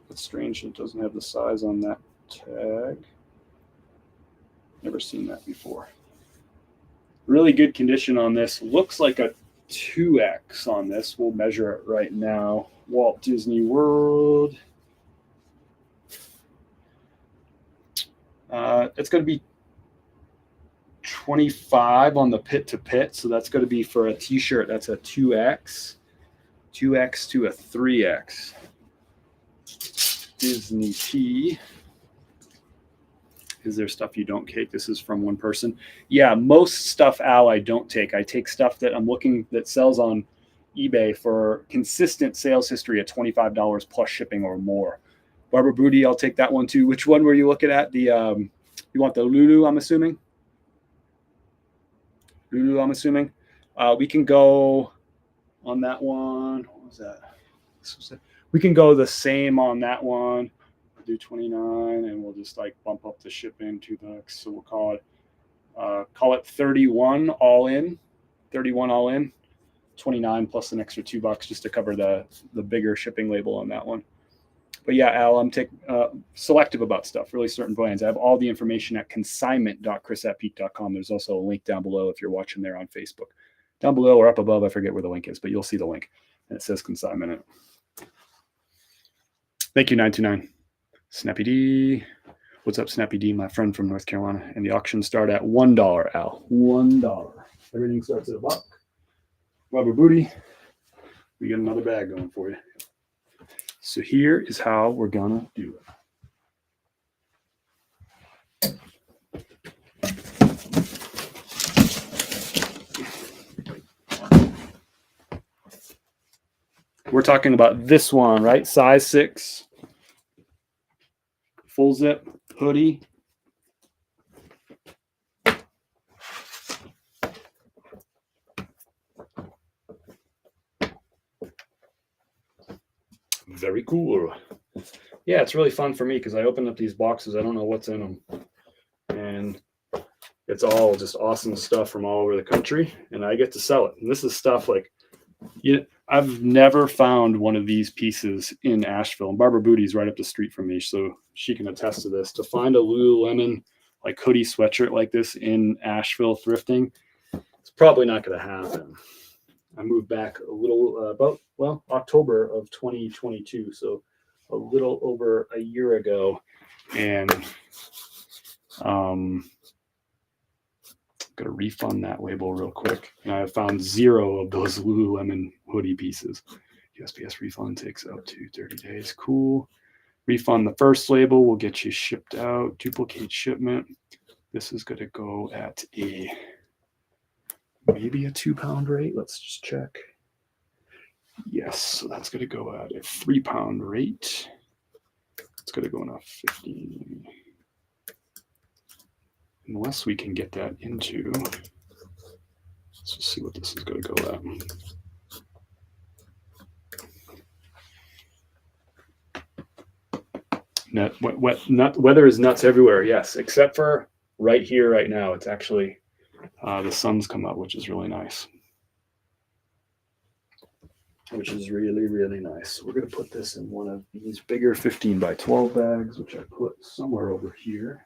It's strange it doesn't have the size on that tag. Never seen that before. Really good condition on this. Looks like a 2X on this. We'll measure it right now. Walt Disney World. It's going to be 25 on the pit to pit. So that's going to be for a t-shirt. That's a 2X. 2X to a 3X. Disney tee. Is there stuff you don't take? This is from one person. Yeah, most stuff, Al, I don't take. I take stuff that I'm looking that sells on eBay for consistent sales history at $25 plus shipping or more. Barbara Booty, I'll take that one too. Which one were you looking at? The you want the Lulu, I'm assuming? Lulu, I'm assuming. We can go on that one. What was that? We can go the same on that one. We'll do 29 and we'll just like bump up the shipping $2. So we'll call it 31 all in. 31 all in. 29 plus an extra $2 just to cover the bigger shipping label on that one. But yeah, Al, I'm selective about stuff, really certain brands. I have all the information at consignment.chris@peak.com. There's also a link down below if you're watching there on Facebook. Down below or up above, I forget where the link is, but you'll see the link. And it says consignment in it. Thank you, 929. Snappy D. What's up, Snappy D, my friend from North Carolina? And the auction start at $1, Al. $1. Everything starts at $1. Rubber Booty. We got another bag going for you. So here is how we're gonna do it. We're talking about this one, right? Size 6, full zip, hoodie. Very cool. Yeah, it's really fun for me because I open up these boxes. I don't know what's in them. And It's all just awesome stuff from all over the country, and I get to sell it. And this is stuff like, I've never found one of these pieces in Asheville. And Barbara Booty's right up the street from me, so she can attest to this. To find a Lululemon like hoodie sweatshirt like this in Asheville thrifting, it's probably not going to happen. I moved back a little October of 2022, so a little over a year ago, and got to refund that label real quick. And I found 0 of those Lululemon hoodie pieces. USPS refund takes up to 30 days. Cool. Refund the first label. We'll get you shipped out. Duplicate shipment. This is going to go at maybe a 2-pound rate. Let's just check. Yes, so that's going to go at a 3-pound rate. It's going to go in a 15. Unless we can get that into, let's just see what this is going to go at. Weather is nuts everywhere. Yes, except for right here, right now. It's actually the sun's come up, which is really nice. Which is really, really nice. We're going to put this in one of these bigger 15 by 12 bags, which I put somewhere over here.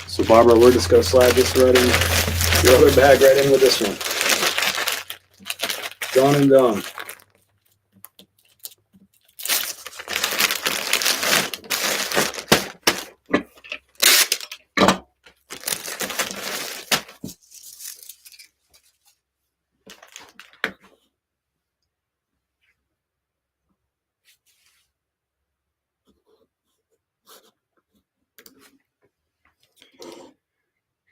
So Barbara, we're just going to slide this right in your other bag right in with this one. Done and done.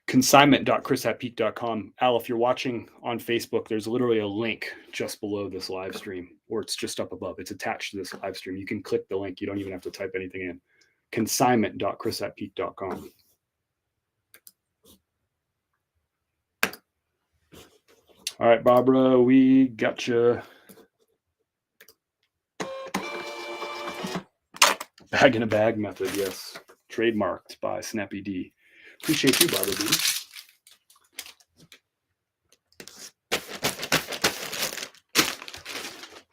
consignment.chris@peak.com. Al, if you're watching on Facebook, there's literally a link just below this live stream, or it's just up above. It's attached to this live stream. You can click the link. You don't even have to type anything in. consignment.chris@peak.com. All right, Barbara, we got you. Bag in a bag method, yes. Trademarked by Snappy D. Appreciate you, Barbara B.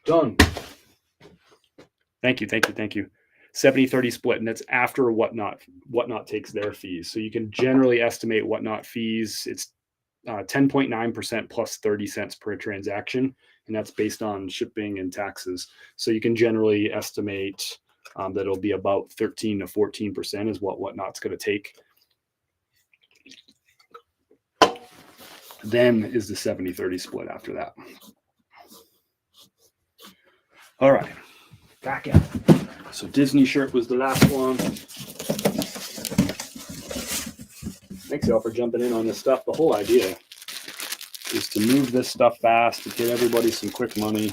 Done. Thank you. 70-30 split, and that's after Whatnot. Whatnot takes their fees. So you can generally estimate Whatnot fees. It's 10.9% plus 30 cents per transaction, and that's based on shipping and taxes. So you can generally estimate that it'll be about 13 to 14% is what Whatnot's going to take. Then is the 70-30 split after that. All right, back in. So Disney shirt was the last one. Thanks y'all for jumping in on this stuff. The whole idea is to move this stuff fast, to get everybody some quick money.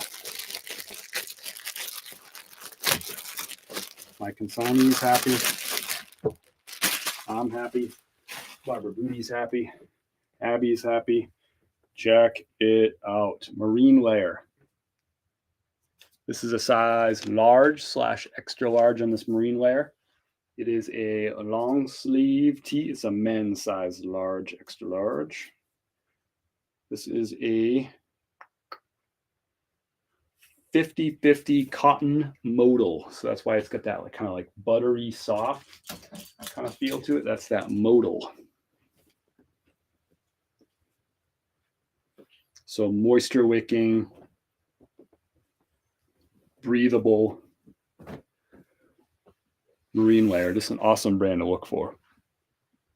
My consignee's happy. I'm happy. Barbara Booty's happy. Abby's happy. Check it out. Marine layer. This is a size large / extra large on this marine layer. It is a long sleeve tee. It's a men's size large, extra large. This is a 50-50 cotton modal. So that's why it's got that kind of like buttery soft kind of feel to it. That's that modal. So moisture wicking, breathable marine layer. Just an awesome brand to look for.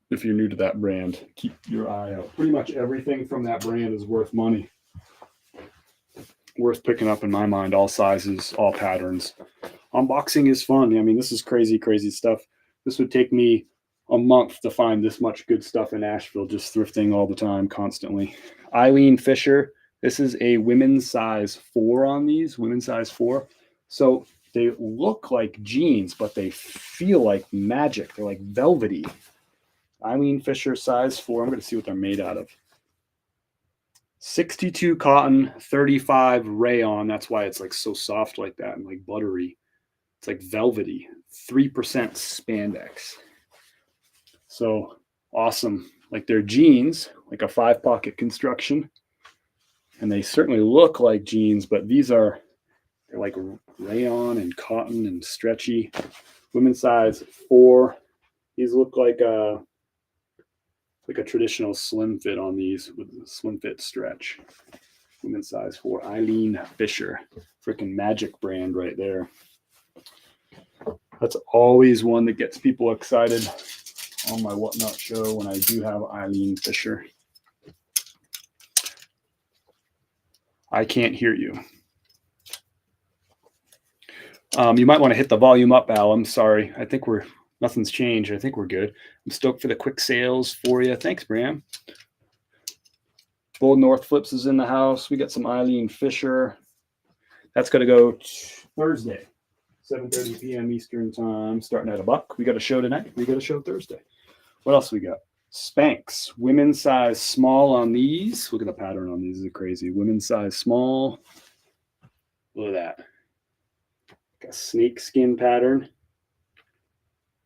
If you're new to that brand, keep your eye out. Pretty much everything from that brand is worth money. worth picking up in my mind. All sizes, all patterns. Unboxing is fun. I mean, this is crazy stuff. This would take me a month to find this much good stuff in Asheville, just thrifting all the time, constantly. Eileen Fisher. This is a women's size 4 on these, women's size 4. So they look like jeans, but they feel like magic. They're like velvety. Eileen Fisher size 4. I'm going to see what they're made out of. 62 cotton, 35 rayon. That's why it's like so soft like that and like buttery. It's like velvety. 3% spandex. So awesome. Like they're jeans, like a 5-pocket construction. And they certainly look like jeans, but they're like rayon and cotton and stretchy. Women's size 4. These look like a traditional slim fit on these with a slim fit stretch. Women's size 4. Eileen Fisher. Freaking magic brand right there. That's always one that gets people excited on my Whatnot show when I do have Eileen Fisher. I can't hear you. You might want to hit the volume up, Al. I'm sorry. I think nothing's changed. I think we're good. I'm stoked for the quick sales for you. Thanks, Bram. Bold North Flips is in the house. We got some Eileen Fisher. That's going to go Thursday, 7:30 p.m. Eastern time, starting at $1. We got a show tonight. We got a show Thursday. What else we got? Spanx, women's size small on these. Look at the pattern on these. This is crazy. Women's size small. Look at that. Like a snake skin pattern.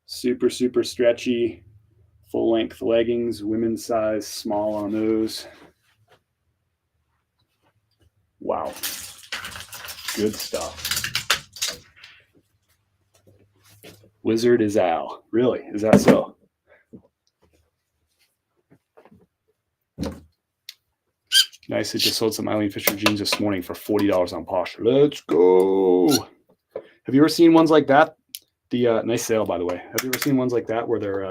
Super stretchy. Full length leggings. Women's size small on those. Wow. Good stuff. Wizard is Al. Really? Is that so? Nice. I just sold some Eileen Fisher jeans this morning for $40 on Posh. Let's go. Have you ever seen ones like that? The nice sale, by the way. Have you ever seen ones like that where they're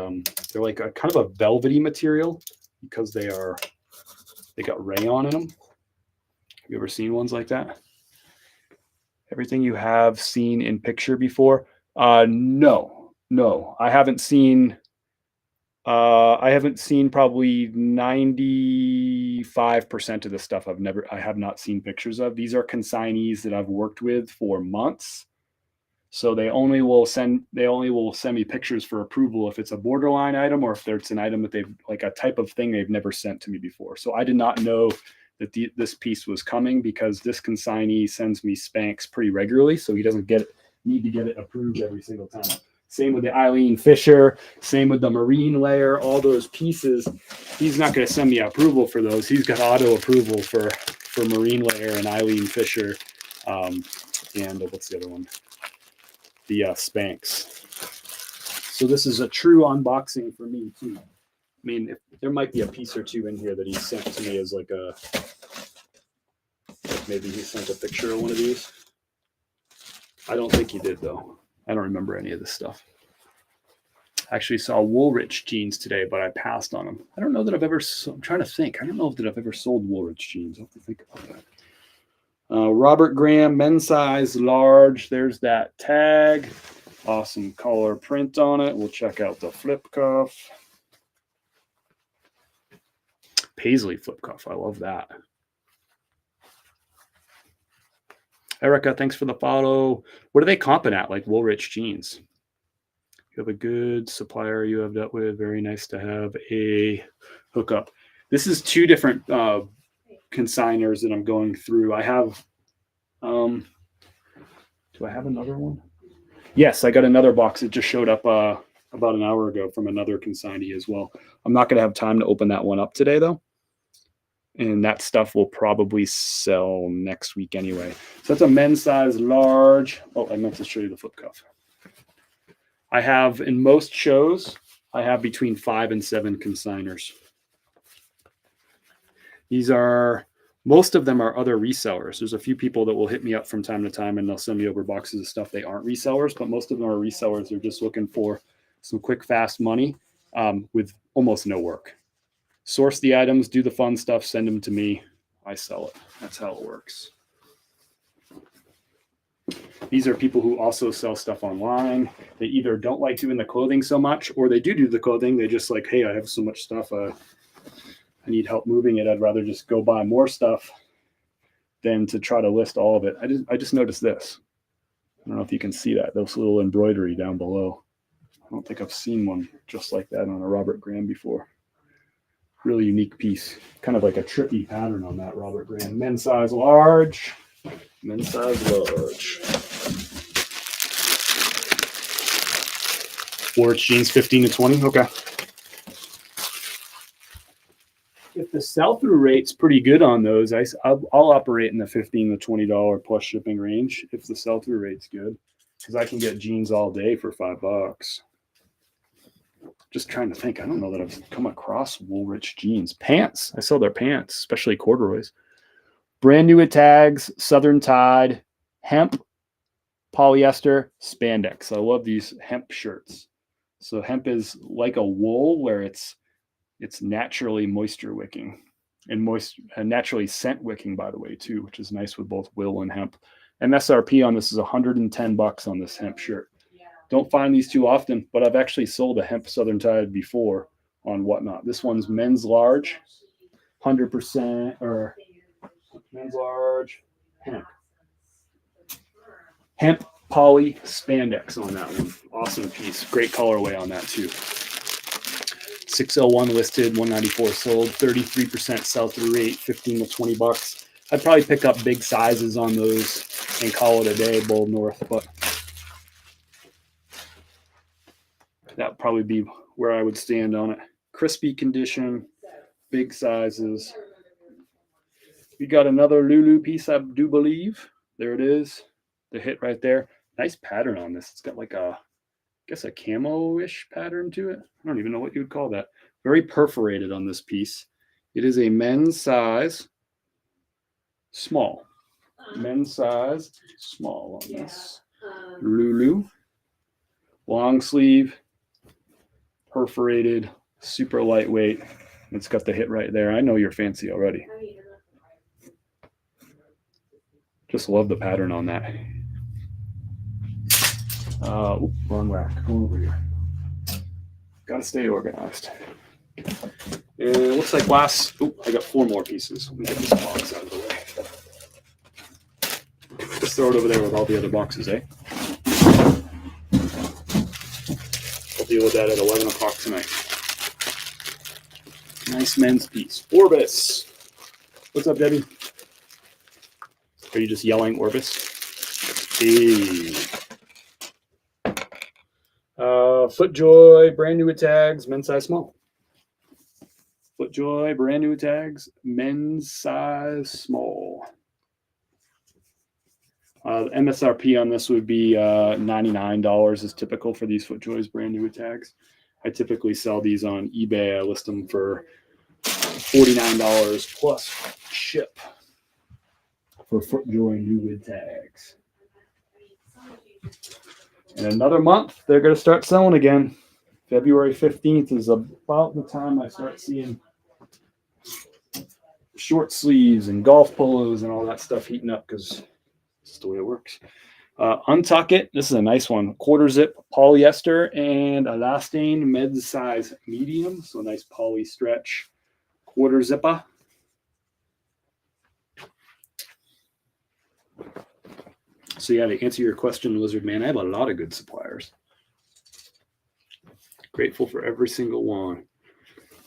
like a kind of a velvety material because they got rayon in them? Have you ever seen ones like that? Everything you have seen in picture before? No, I haven't seen. I haven't seen probably 95% of the stuff I have not seen pictures of. These are consignees that I've worked with for months. So they only will send me pictures for approval if it's a borderline item or if it's an item that they've like a type of thing they've never sent to me before. So I did not know that this piece was coming because this consignee sends me Spanx pretty regularly. So he doesn't need to get it approved every single time. Same with the Eileen Fisher, same with the marine layer, all those pieces. He's not going to send me approval for those. He's got auto approval for marine layer and Eileen Fisher. And what's the other one? The Spanx. So this is a true unboxing for me too. I mean, there might be a piece or two in here that he sent to me as like maybe he sent a picture of one of these. I don't think he did though. I don't remember any of this stuff. I actually saw Woolrich jeans today, but I passed on them. I don't know that I've ever, I'm trying to think. I don't know that I've ever sold Woolrich jeans. I'll have to think about that. Robert Graham, men's size, large. There's that tag. Awesome color print on it. We'll check out the flip cuff. Paisley flip cuff. I love that. Erica, thanks for the follow. What are they comping at, like Woolrich jeans? You have a good supplier you have dealt with. Very nice to have a hookup. This is two different consigners that I'm going through. I have, do I have another one? Yes, I got another box that just showed up about an hour ago from another consignee as well. I'm not going to have time to open that one up today though. And that stuff will probably sell next week anyway. So that's a men's size large. Oh, I meant to show you the flip cuff. I have, in most shows, I have between 5 and 7 consigners. Most of them are other resellers. There's a few people that will hit me up from time to time and they'll send me over boxes of stuff. They aren't resellers, but most of them are resellers. They're just looking for some quick, fast money with almost no work. Source the items, do the fun stuff, send them to me. I sell it. That's how it works. These are people who also sell stuff online. They either don't like doing the clothing so much, or they do the clothing. They just like, hey, I have so much stuff. I need help moving it. I'd rather just go buy more stuff than to try to list all of it. I just noticed this. I don't know if you can see that. Those little embroidery down below. I don't think I've seen one just like that on a Robert Graham before. Really unique piece. Kind of like a trippy pattern on that Robert Graham. Men's size large. Men's size large. Sports jeans 15 to 20. Okay. If the sell-through rate's pretty good on those, I'll operate in the $15 to $20 plus shipping range if the sell-through rate's good, because I can get jeans all day for $5. Just trying to think. I don't know that I've come across Woolrich jeans. Pants. I sell their pants, especially corduroys. Brand new with tags, Southern Tide, hemp, polyester, spandex. I love these hemp shirts. So hemp is like a wool where it's naturally moisture wicking and naturally scent wicking, by the way, too, which is nice with both wool and hemp. MSRP on this is $110 on this hemp shirt. Don't find these too often, but I've actually sold a hemp Southern Tide before on Whatnot. This one's men's large, 100%, or men's large hemp. Hemp poly spandex on that one. Awesome piece. Great colorway on that too. 601 listed, 194 sold, 33% sell-through rate, 15 to 20 bucks. I'd probably pick up big sizes on those and call it a day, Bold North, but that would probably be where I would stand on it. Crispy condition, big sizes. We got another Lulu piece, I do believe. There it is. The hit right there. Nice pattern on this. It's got like a, I guess a camo-ish pattern to it. I don't even know what you would call that. Very perforated on this piece. It is a men's size small. Men's size small on this. Lulu. Long sleeve. Perforated. Super lightweight. It's got the hit right there. I know you're fancy already. Just love the pattern on that. Wrong rack. Come over here. Gotta stay organized. And it looks like I got 4 more pieces. Let me get this box out of the way. Just throw it over there with all the other boxes, eh? I'll deal with that at 11 o'clock tonight. Nice men's piece. Orbis. What's up, Debbie? Are you just yelling Orbis? Hey. FootJoy, brand new with tags, men's size small. FootJoy, brand new with tags, men's size small. MSRP on this would be $99 is typical for these FootJoys, brand new with tags. I typically sell these on eBay. I list them for $49 plus ship for FootJoy new with tags. In another month, they're going to start selling again. February 15th is about the time I start seeing short sleeves and golf polos and all that stuff heating up, because it's the way it works. Untuck It. This is a nice one. Quarter zip polyester and elastane men's size medium. So nice poly stretch. Quarter zipper. So yeah, to answer your question, Lizard Man, I have a lot of good suppliers. Grateful for every single one.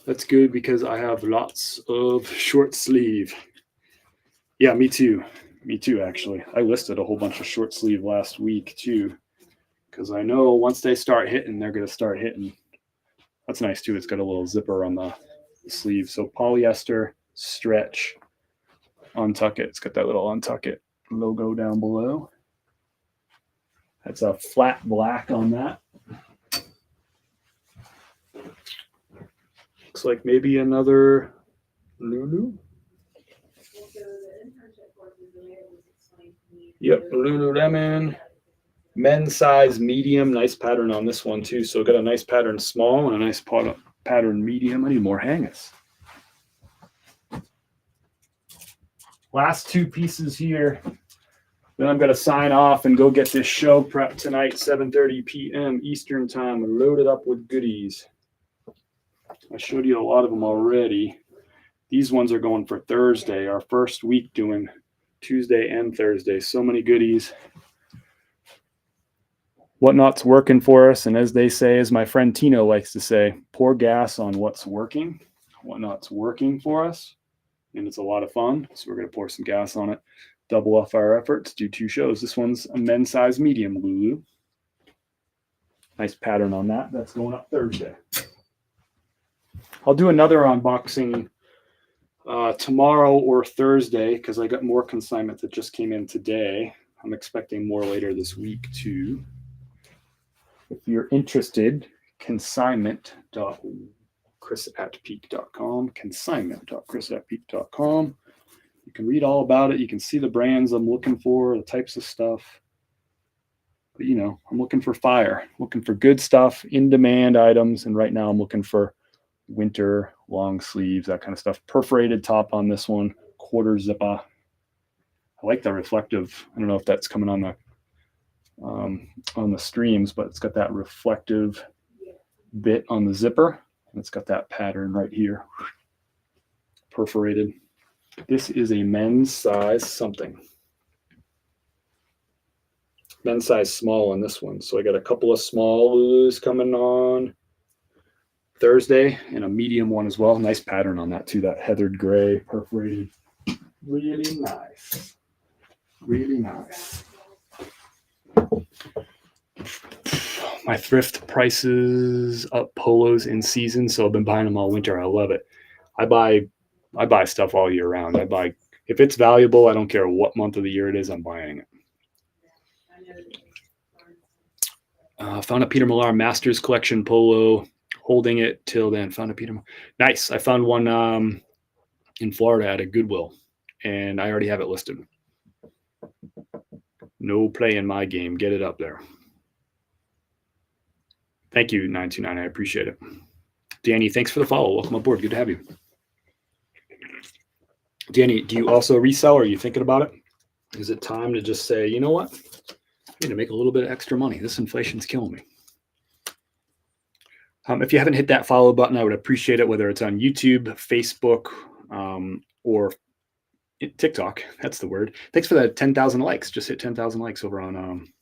That's good because I have lots of short sleeve. Yeah, me too. Me too, actually. I listed a whole bunch of short sleeve last week too, because I know once they start hitting, they're going to start hitting. That's nice too. It's got a little zipper on the sleeve. So polyester, stretch, Untuck It. It's got that little Untuck It logo down below. That's a flat black on that. Looks like maybe another Lulu. Yep, Lululemon. Men's size medium. Nice pattern on this one too. So got a nice pattern small and a nice pattern medium. I need more hangers. Last 2 pieces here. Then I'm going to sign off and go get this show prep tonight, 7:30 p.m. Eastern time, loaded up with goodies. I showed you a lot of them already. These ones are going for Thursday, our first week doing Tuesday and Thursday. So many goodies. Whatnot's working for us. And as they say, as my friend Tino likes to say, pour gas on what's working. Whatnot's working for us. And it's a lot of fun. So we're going to pour some gas on it. Double off our efforts, do 2 shows. This one's a men's size medium, Lulu. Nice pattern on that. That's going up Thursday. I'll do another unboxing tomorrow or Thursday because I got more consignment that just came in today. I'm expecting more later this week too. If you're interested, consignment.chris@peak.com, consignment.chris@peak.com. You can read all about it. You can see the brands I'm looking for, the types of stuff. But, I'm looking for fire, looking for good stuff, in-demand items. And right now I'm looking for winter, long sleeves, that kind of stuff. Perforated top on this one, quarter zipper. I like the reflective. I don't know if that's coming on the streams, but it's got that reflective bit on the zipper. And it's got that pattern right here, perforated. This is a men's size something. Men's size small on this one. So I got a couple of small Lulus coming on Thursday and a medium one as well. Nice pattern on that too, that heathered gray, perforated. Really nice. Really nice. My thrift prices up polos in season, so I've been buying them all winter. I love it. I buy stuff all year round. If it's valuable, I don't care what month of the year it is, I'm buying it. Found a Peter Millar Masters Collection polo, holding it till then. Found a Peter. Nice. I found one in Florida at a Goodwill, and I already have it listed. No play in my game. Get it up there. Thank you, 929. I appreciate it. Danny, thanks for the follow. Welcome aboard. Good to have you. Danny, do you also resell? Or are you thinking about it? Is it time to just say, you know what? I need to make a little bit of extra money. This inflation's killing me. If you haven't hit that follow button, I would appreciate it, whether it's on YouTube, Facebook, or TikTok. That's the word. Thanks for the 10,000 likes. Just hit 10,000 likes over on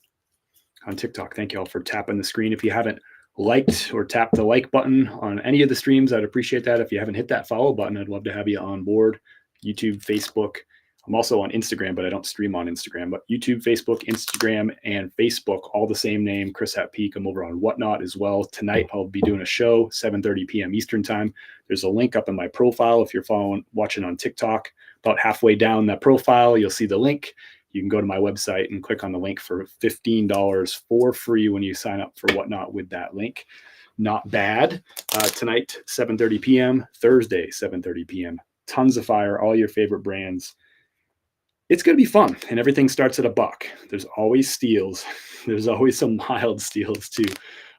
TikTok. Thank you all for tapping the screen. If you haven't liked or tapped the like button on any of the streams, I'd appreciate that. If you haven't hit that follow button, I'd love to have you on board. YouTube, Facebook. I'm also on Instagram, but I don't stream on Instagram. But YouTube, Facebook, Instagram, and Facebook, all the same name, Chris at Peak. I'm over on Whatnot as well. Tonight, I'll be doing a show, 7:30 p.m. Eastern time. There's a link up in my profile. If you're watching on TikTok, about halfway down that profile, you'll see the link. You can go to my website and click on the link for $15 for free when you sign up for Whatnot with that link. Not bad. Tonight, 7:30 p.m. Thursday, 7:30 p.m. Tons of fire, all your favorite brands. It's going to be fun, and everything starts at $1. There's always steals. There's always some mild steals too.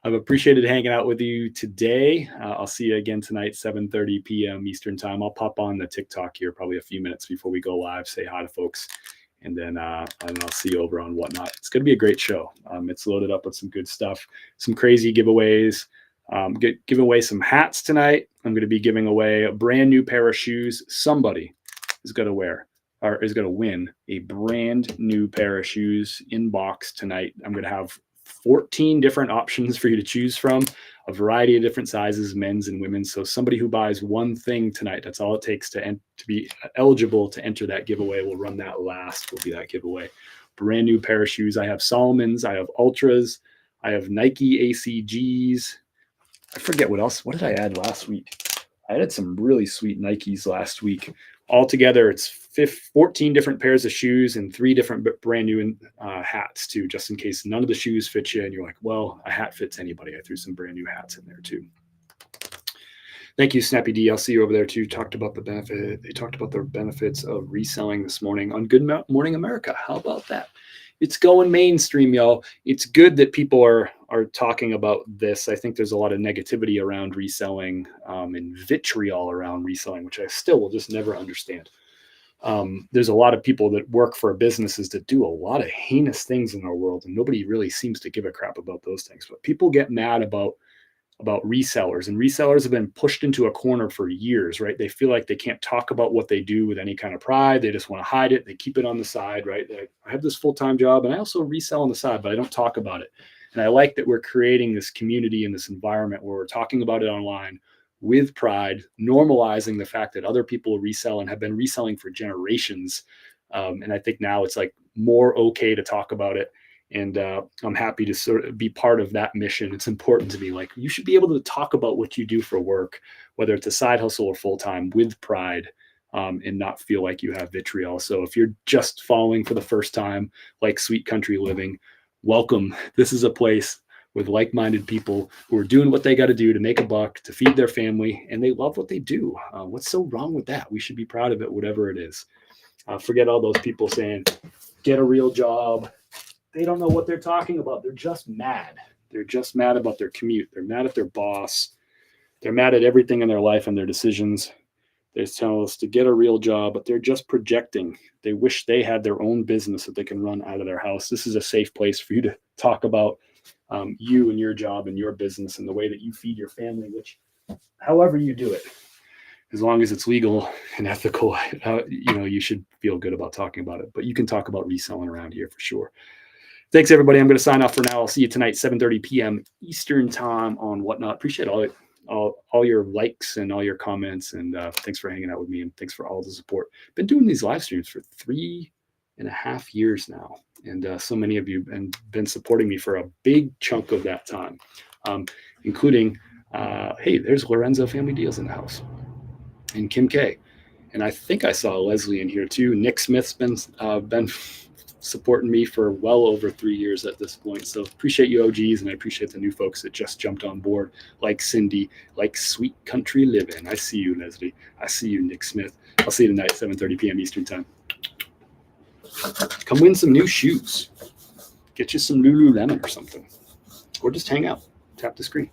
I've appreciated hanging out with you today. I'll see you again tonight, 7:30 p.m. Eastern time. I'll pop on the TikTok here probably a few minutes before we go live, say hi to folks, and then I'll see you over on Whatnot. It's going to be a great show. It's loaded up with some good stuff, some crazy giveaways. Giving away some hats tonight. I'm going to be giving away a brand new pair of shoes. Somebody is going to wear or is going to win a brand new pair of shoes in box tonight. I'm going to have 14 different options for you to choose from, a variety of different sizes, men's and women's. So somebody who buys one thing tonight, that's all it takes to be eligible to enter that giveaway. We'll run that last, will be that giveaway. Brand new pair of shoes. I have Solomon's, I have Ultras, I have Nike ACGs. I forget what else. What did I add last week? I added some really sweet Nikes last week. Altogether, it's 14 different pairs of shoes and 3 different brand new hats too, just in case none of the shoes fit you and you're like, well, a hat fits anybody. I threw some brand new hats in there too. Thank you, Snappy D. I'll see you over there too. They talked about the benefits of reselling this morning on Good Morning America. How about that? It's going mainstream, y'all. It's good that people are talking about this. I think there's a lot of negativity around reselling and vitriol around reselling, which I still will just never understand. there's a lot of people that work for businesses that do a lot of heinous things in our world, and nobody really seems to give a crap about those things. But people get mad about resellers, and resellers have been pushed into a corner for years, right? They feel like they can't talk about what they do with any kind of pride. They just want to hide it. They keep it on the side, right? I have this full-time job and I also resell on the side, but I don't talk about it. And I like that we're creating this community and this environment where we're talking about it online with pride, normalizing the fact that other people resell and have been reselling for generations. And I think now it's like more okay to talk about it. And I'm happy to sort of be part of that mission. It's important to me. Like, you should be able to talk about what you do for work, whether it's a side hustle or full-time, with pride, and not feel like you have vitriol. So if you're just following for the first time, like Sweet Country Living, welcome. This is a place with like-minded people who are doing what they got to do to make a buck, to feed their family, and they love what they do. What's so wrong with that? We should be proud of it, whatever it is. Forget all those people saying, get a real job. They don't know what they're talking about. They're just mad. They're just mad about their commute. They're mad at their boss. They're mad at everything in their life and their decisions. They're telling us to get a real job, but they're just projecting. They wish they had their own business that they can run out of their house. This is a safe place for you to talk about you and your job and your business and the way that you feed your family, which, however you do it, as long as it's legal and ethical, you should feel good about talking about it. But you can talk about reselling around here for sure. Thanks, everybody. I'm going to sign off for now. I'll see you tonight, 7:30 p.m. Eastern time on Whatnot. Appreciate all your likes and all your comments. And thanks for hanging out with me. And thanks for all the support. Been doing these live streams for 3.5 years now. And so many of you have been supporting me for a big chunk of that time, including, hey, there's Lorenzo Family Deals in the house, and Kim K. And I think I saw Leslie in here too. Nick Smith's been supporting me for well over 3 years at this point. So appreciate you OGs, and I appreciate the new folks that just jumped on board, like Cindy, like Sweet Country Living. I see you, Leslie. I see you, Nick Smith. I'll see you tonight, 7:30 p.m. Eastern time. Come win some new shoes. Get you some Lululemon or something. Or just hang out. Tap the screen.